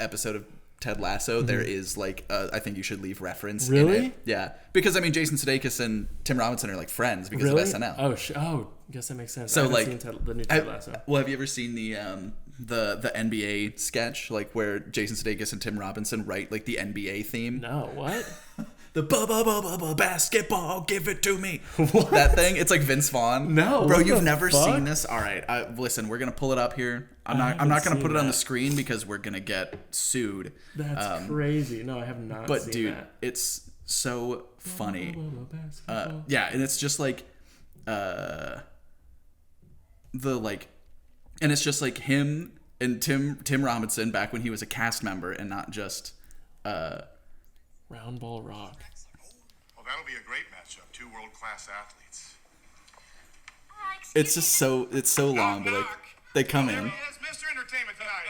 episode of Ted Lasso, there is like I think you should leave reference. Really? In it. Yeah, because I mean, Jason Sudeikis and Tim Robinson are like friends because Really? of SNL. Oh, guess that makes sense. So, I haven't like, seen the new Ted Lasso. Well, have you ever seen the NBA sketch, like where Jason Sudeikis and Tim Robinson write like the NBA theme? No, what? The basketball, give it to me. That thing, it's like Vince Vaughn. No, bro, what you've the never fuck? seen this. All right, listen, we're gonna pull it up here. I'm not haven't gonna put seen it on the that. screen because we're gonna get sued. That's crazy. No, I have not. But seen dude, that. it's so funny. Basketball. Yeah, and it's just like and it's just like him and Tim Robinson back when he was a cast member and not just Round ball rock. Well, that'll be a great matchup. Two world-class athletes. it's just so long, but like they come in, It's Mr. Entertainment tonight.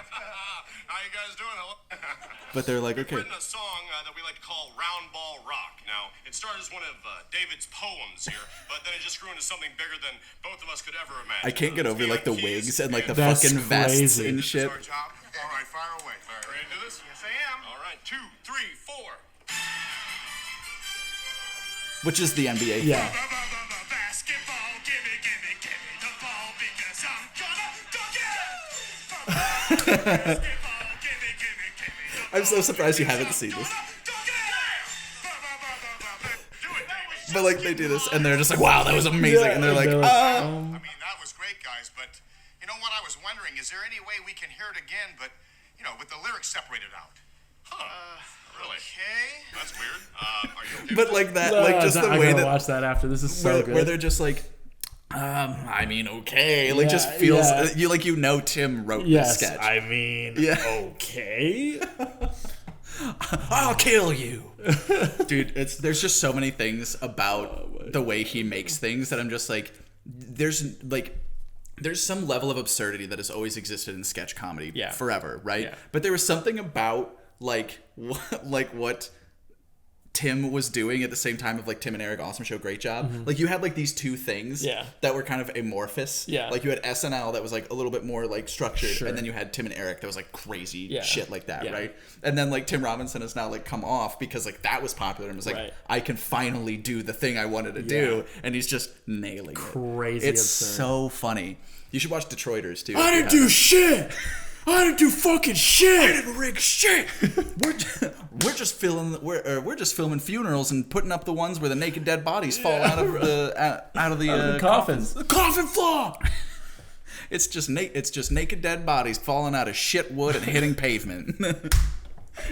How you guys doing? Hello. but they're like, We've okay, written a song that we like to call Round Ball Rock. Now, it started as one of David's poems here, but then it just grew into something bigger than both of us could ever imagine. I can't get over like the wigs and like the That's fucking vests crazy. and This is shit. our job. All right, fire away. All right, ready to do this? Yes, I am. All right, 2, 3, 4. Which is the NBA. Yeah. Basketball, gimme the ball because I'm gonna dunk it. Basketball, gimme I'm so surprised you haven't seen this. Do it, David. But like they do this and they're just like, wow, that was amazing. Yeah, and they're like, I mean, that was great, guys, but you know what I was wondering? Is there any way we can hear it again, but, with the lyrics separated out? Really? Okay. That's weird. Are you okay? but like that, No, like just the I way gotta that watch that after. This is so good. where they're just like, I mean, okay, like just Yeah, feels yeah. Tim wrote yes, this sketch. I mean, Yeah. okay. I'll kill you, dude. There's just so many things about the way he makes things that I'm just like, there's some level of absurdity that has always existed in sketch comedy forever, right? Yeah. But there was something about what Tim was doing at the same time of like Tim and Eric Awesome Show Great Job. Like you had like these two things that were kind of amorphous. Yeah. Like you had SNL that was like a little bit more like structured, Sure. and then you had Tim and Eric that was like crazy shit like that, Yeah. right? And then like Tim Robinson has now like come off because like that was popular and was like, Right. I can finally do the thing I wanted to do, and he's just nailing it. Crazy It's absurd. so funny. You should watch Detroiters too. I didn't do shit. I didn't do fucking shit. I didn't rig shit. We're just filming funerals and putting up the ones where the naked dead bodies fall out of the coffins. The coffin floor. It's just naked dead bodies falling out of shit wood and hitting pavement.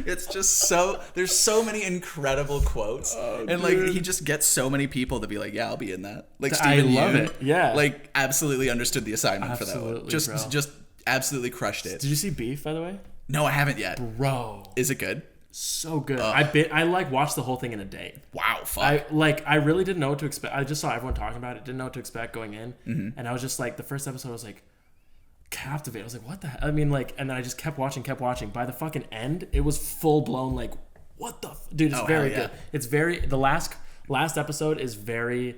It's just so there's so many incredible quotes, and like he just gets so many people to be like, yeah, I'll be in that. Like I Stephen love Yeun, it. Yeah. like absolutely understood the assignment for that one. Absolutely, Just bro. just absolutely crushed it. Did you see Beef, by the way? No, I haven't yet. Bro, Is it good? so good. I like watched the whole thing in a day. Wow, fuck. I really didn't know what to expect. I just saw everyone talking about it. Didn't know what to expect going in, and I was just like, the first episode, I was like, captivated. I was like, what the hell? I mean, like, and then I just kept watching. By the fucking end, it was full blown like, what the dude? It's very hell yeah. good. It's very the last episode is very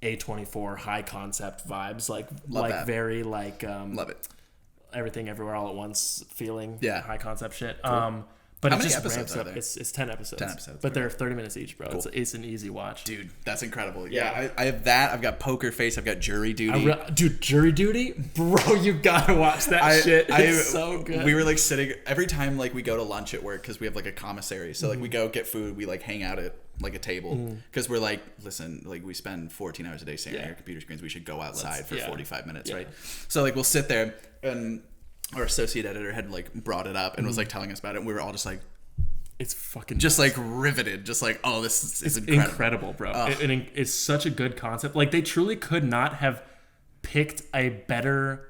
A24 high concept vibes, like that. very like Love it. everything everywhere all at once feeling. Yeah. High concept shit. But How it many just episodes ramps are up. there? It's 10 episodes. 10 episodes, But they're 30 minutes each, bro. Cool. It's an easy watch. Dude, that's incredible. Yeah. Yeah, I have that. I've got Poker Face. I've got Jury Duty. Dude, Jury Duty? Bro, you gotta watch that shit. It's so good. We were like sitting every time like we go to lunch at work because we have like a commissary. So like we go get food. We like hang out at like a table because we're like, listen, like we spend 14 hours a day staring at our computer screens. We should go outside for 45 minutes, right? So like we'll sit there, and our associate editor had like brought it up and was like telling us about it. And we were all just like, it's fucking just nuts. like riveted, just like, oh, this is incredible, bro. It's such a good concept. Like they truly could not have picked a better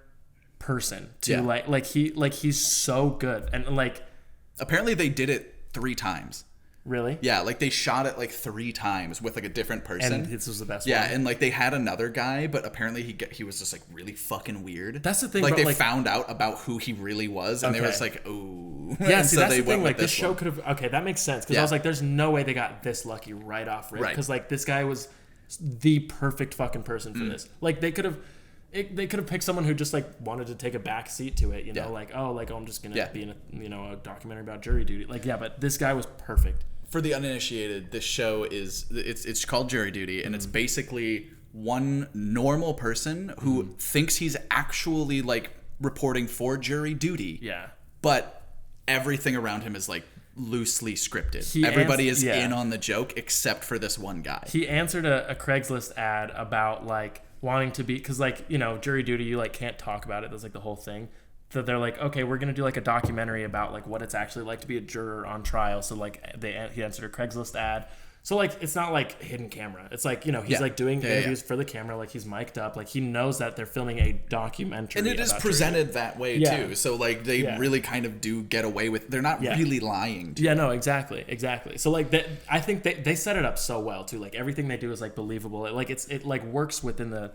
person to like he's so good. And like apparently they did it 3 times. Really? Yeah, like they shot it like 3 times with like a different person. And this was the best one. Yeah, and like they had another guy, but apparently he was just like really fucking weird. That's the thing, like bro, they found out about who he really was, and they were just like, oh. Yeah, see, that's the thing. Like this show could have. Okay, that makes sense because I was like, there's no way they got this lucky right off rip because like this guy was the perfect fucking person for this. Like they could have. They could have picked someone who just like wanted to take a back seat to it, you know, like I'm just gonna be in a documentary about jury duty, like but this guy was perfect. For the uninitiated, this show it's called Jury Duty, and it's basically one normal person who thinks he's actually like reporting for jury duty. Yeah, but everything around him is like loosely scripted. Everybody is in on the joke except for this one guy. He answered a Craigslist ad about like wanting to be, because like jury duty, you like can't talk about it. That's like the whole thing. So they're like, okay, we're gonna do like a documentary about like what it's actually like to be a juror on trial. So like he answered a Craigslist ad. So like it's not like hidden camera. It's like he's like doing interviews for the camera. Like he's mic'd up. Like he knows that they're filming a documentary. And it is presented that way too. So like they really kind of do get away with. They're not really lying. To you. No, exactly. So like I think they set it up so well too. Like everything they do is like believable. It like works within the.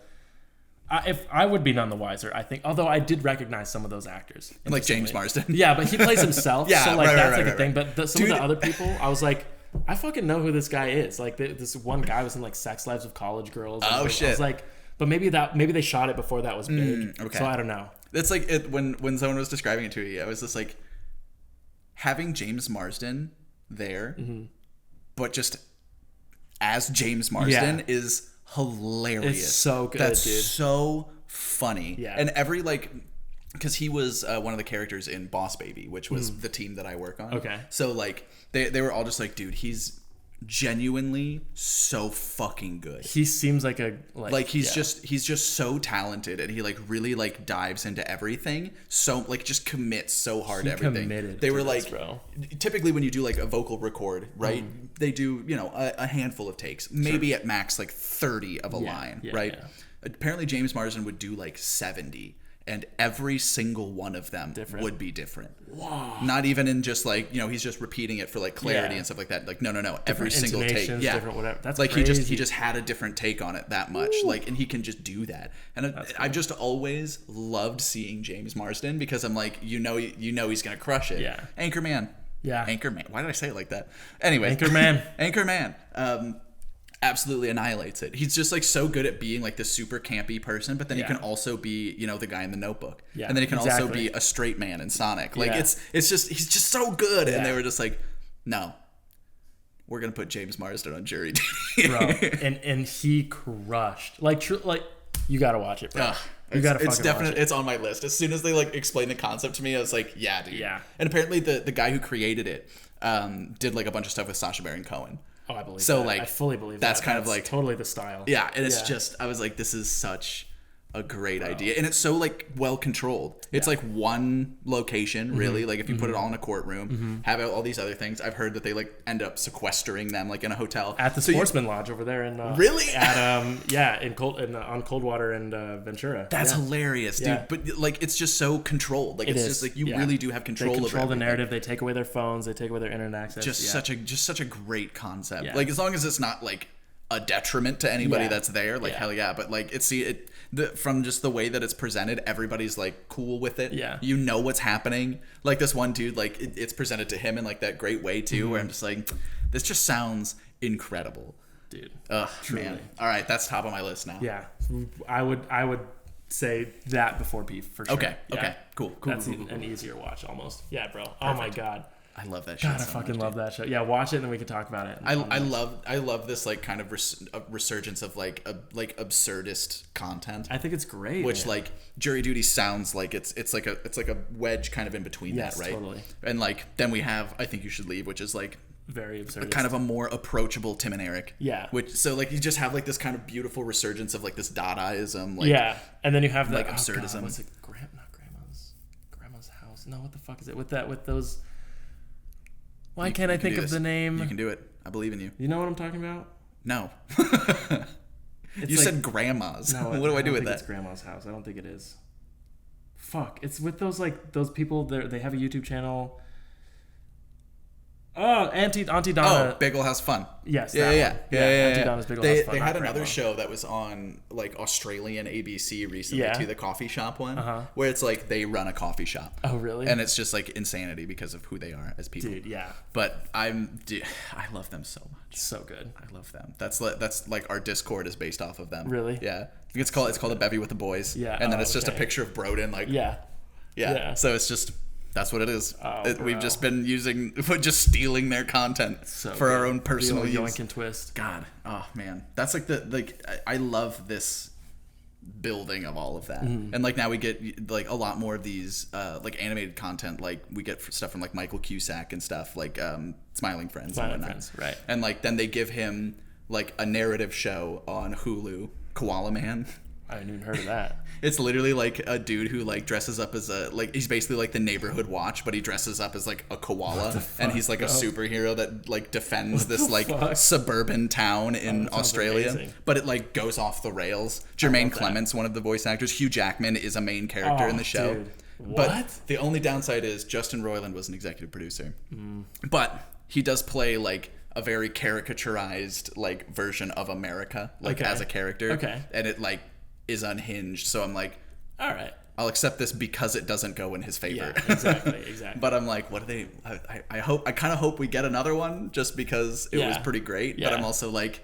If I would be none the wiser, I think. Although I did recognize some of those actors, like James Marsden. Yeah, but he plays himself. So like that's like a thing. But some of the other people, I was like, I fucking know who this guy is. Like this one guy was in like Sex Lives of College Girls. Oh shit! I was like, but maybe they shot it before that was big. Okay. So I don't know. It's like when someone was describing it to me, I was just like, having James Marsden there, but just as James Marsden is hilarious. It's so good. That's dude. so funny. Yeah. And every because he was one of the characters in Boss Baby, which was the team that I work on. Okay. So like they were all just like, dude, he's genuinely so fucking good. He seems like he's just so talented, and he like really like dives into everything, so like just commits so hard to everything. They were like, bro. Typically when you do like a vocal record, right, they do a handful of takes, maybe at max like 30 of a line, right? Yeah. Apparently James Marsden would do like 70, and every single one of them would be different. Wow. Not even in just like, he's just repeating it for like clarity and stuff like that. Like, no. Every single take. Yeah. Different whatever. That's like crazy. he just had a different take on it that much. Ooh. Like, and he can just do that. And I've just always loved seeing James Marsden because I'm like, he's going to crush it. Yeah. Anchorman. Yeah. Anchorman. Why did I say it like that? Anyway. Anchorman. Absolutely annihilates it. He's just like so good at being like this super campy person, but then he can also be, the guy in the Notebook. Yeah, and then he can also be a straight man in Sonic. Like it's just he's just so good. And they were just like, no, we're gonna put James Marsden on jury duty. Bro. And he crushed. Like you gotta watch it, bro. You gotta it's definitely it's on my list. As soon as they like explained the concept to me, I was like, yeah, dude. Yeah. And apparently the guy who created it did like a bunch of stuff with Sacha Baron Cohen. Oh, I believe so. That. Like, I fully believe that's that. kind of like totally the style. Yeah, and it's just I was like, this is such a great idea, and it's so like well controlled. It's like one location, really. Like if you put it all in a courtroom, have all these other things. I've heard that they like end up sequestering them like in a hotel at the Sportsman Lodge over there in really at on Coldwater and Ventura. That's hilarious, dude. But like it's just so controlled. Like it's just like you really do have control. They over control the narrative. They take away their phones. They take away their internet access. Just such a great concept. Like as long as it's not like a detriment to anybody that's there, like hell yeah. But like from just the way that it's presented, everybody's like cool with it. Yeah, what's happening. Like this one dude, like it's presented to him in like that great way too, where I'm just like, this just sounds incredible, dude. Ugh, man. All right, that's top of my list now. Yeah, I would say that before Beef for sure. Okay. Yeah. Okay. Cool. That's an easier watch almost. Yeah, bro. Perfect. Oh my god. I love that shit. God, I fucking love that show. Yeah, watch it and then we can talk about it. I love this like kind of resurgence of like absurdist content. I think it's great. Which man. like Jury Duty sounds like it's like a wedge kind of in between that, right? Totally. And like then we have I Think You Should Leave, which is like very absurd. kind of a more approachable Tim and Eric. Yeah. Which so like you just have like this kind of beautiful resurgence of like this Dadaism. Like, yeah, and then you have the like absurdism. God, what's it? Not grandma's house. No, what the fuck is it? With those. Why can't I think of the name? You can do it. I believe in you. You know what I'm talking about? No. It's you like, said grandma's. No, what do I do with think that? It's grandma's house. I don't think it is. Fuck! It's with those people. They have a YouTube channel. Oh, Auntie Donna. Oh, Bagel House Fun. Yes. Yeah. Auntie Donna's Bagel House Fun. They not had another grandma. show that was on like Australian ABC recently Yeah. too, the coffee shop one, Uh-huh. where it's like they run a coffee shop. Oh, really? And it's just like insanity because of who they are as people. Dude, yeah. But I love them so much. So good. I love them. That's like our Discord is based off of them. Really? Yeah. I think it's called a Bevy with the Boys. Yeah. And then it's just a okay. picture of Broden like Yeah. yeah. So it's just that's what it is. Oh, We've bro. just been just stealing their content So for our good. own personal The old use. yoink and twist. God, oh man, that's like I love this building of all of that, and like now we get like a lot more of these like animated content. Like we get stuff from like Michael Cusack and stuff like Smiling Friends Smiling and whatnot. Friends, right. And like then they give him like a narrative show on Hulu, Koala Man. I hadn't even heard of that. It's literally like a dude who like dresses up as he's basically like the neighborhood watch, but he dresses up as like a koala, and he's like a superhero that like defends this like fuck? suburban town in that sounds Australia. amazing. But it like goes off the rails. Jermaine Clements, one of the voice actors, Hugh Jackman is a main character in the show. Dude. But What? the only downside is Justin Roiland was an executive producer, Mm. but he does play like a very caricaturized like version of America, like Okay. as a character. Okay. And it like is unhinged. So I'm like, All right. I'll accept this because it doesn't go in his favor. Yeah, exactly. But I'm like, what are they? I kind of hope we get another one just because it was Yeah. pretty great. Yeah. But I'm also like,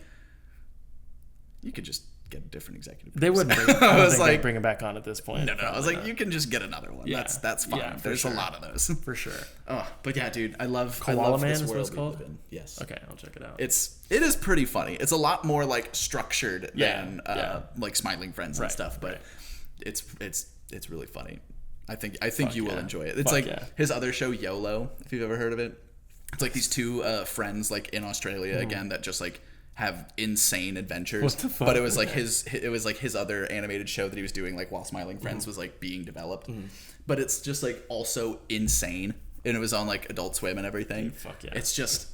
you could just get a different executive They producer. wouldn't. I I don't was think like, they'd bring him back on at this point. no. I was Probably like, not. you can just get another one. Yeah. That's fine. Yeah, for There's sure. a lot of those. For sure. Oh, but yeah, dude, I love Koala Man this is what world it's we called? live in. Yes. Okay, I'll check it out. It is pretty funny. It's a lot more like structured Yeah, than yeah. like Smiling Friends and Right, stuff, but right. it's really funny. I think you will yeah. enjoy it. It's Fuck like yeah. his other show YOLO, if you've ever heard of it. It's like these two friends like in Australia again that just like have insane adventures. What the fuck? But it was like his other animated show that he was doing like while Smiling Friends was like being developed. But it's just like also insane. And it was on like Adult Swim and everything. Fuck yeah. It's just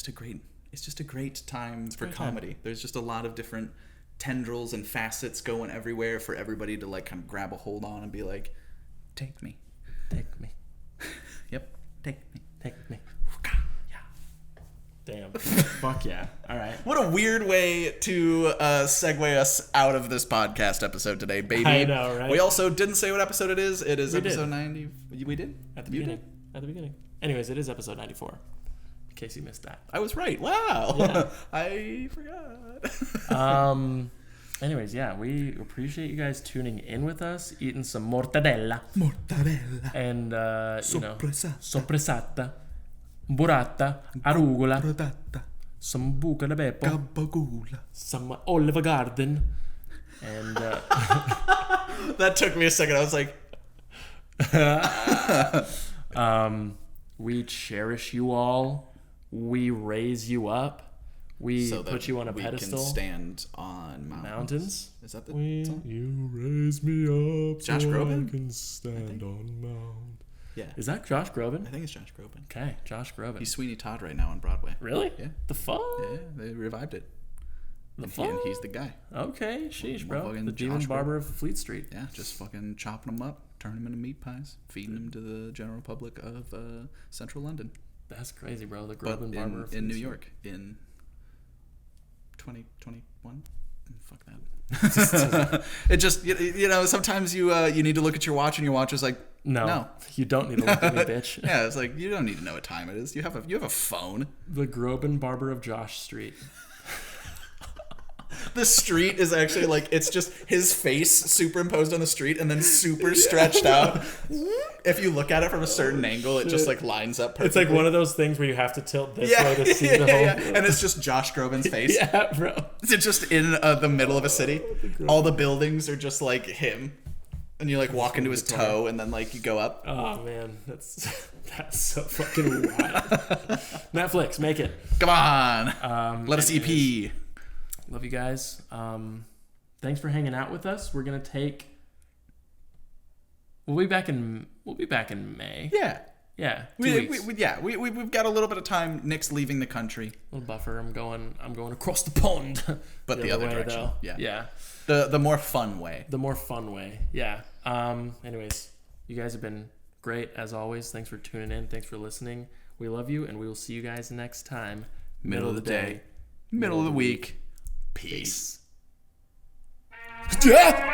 a great time for comedy. There's just a lot of different tendrils and facets going everywhere for everybody to like kind of grab a hold on and be like, take me. Take me. Yep. Take me. Take me. Yeah. Damn. Fuck yeah. All right. What a weird way to segue us out of this podcast episode today, baby. I know, right? We also didn't say what episode it is. It is We episode did. 90. We did? At the You beginning. did? At the beginning. Anyways, it is episode 94. In case you missed that. I was right. Wow. Yeah. I forgot. Anyways, yeah, we appreciate you guys tuning in with us, eating some mortadella Mortadella. and Soppressata. soppressata, burrata, arugula, Prodata. some buca de beppo, Gabagula. some Olive Garden, and That took me a second. I was like, we cherish you all. We raise you up. We so that put you on a we pedestal. can stand on mountains. Is that the song? You raise me up. Josh Groban? I can stand on mount. Yeah. Is that Josh Groban? I think it's Josh Groban. Okay, Josh Groban. He's Sweeney Todd right now on Broadway. Really? Yeah. The fuck? Yeah, they revived it. The And fuck? he's the guy. Okay, sheesh, bro. Motherfucking The demon Josh barber of Fleet Street. Yeah, just fucking chopping them up, turning them into meat pies, feeding them to the general public of central London. That's crazy, bro. The But Groban barber of in Fleet New Street. York in 2021. Fuck that. It just you know sometimes you need to look at your watch and your watch is like No, you don't need to look at me, bitch. yeah, it's like you don't need to know what time it is. You have a phone. The Groban barber of Josh Street. The street is actually like, it's just his face superimposed on the street and then super stretched out. If you look at it from a certain angle, it just like lines up perfectly. It's like one of those things where you have to tilt this way to see the whole. And it's just Josh Groban's face. Yeah, bro. It's just in the middle of a city. All the buildings are just like him. And you like walk into his toe and then like you go up. Oh man, that's so fucking wild. Netflix, make it. Come on. Let us EP. Love you guys. Thanks for hanging out with us. We're gonna take. We'll be back in May. Yeah. Yeah. 2 weeks. We've got a little bit of time. Nick's leaving the country. A little buffer. I'm going across the pond. But the other way, direction. though. Yeah. Yeah. The more fun way. The more fun way. Yeah. Anyways, you guys have been great as always. Thanks for tuning in. Thanks for listening. We love you, and we will see you guys next time. Middle of the day. Middle of the week. Peace. Yeah.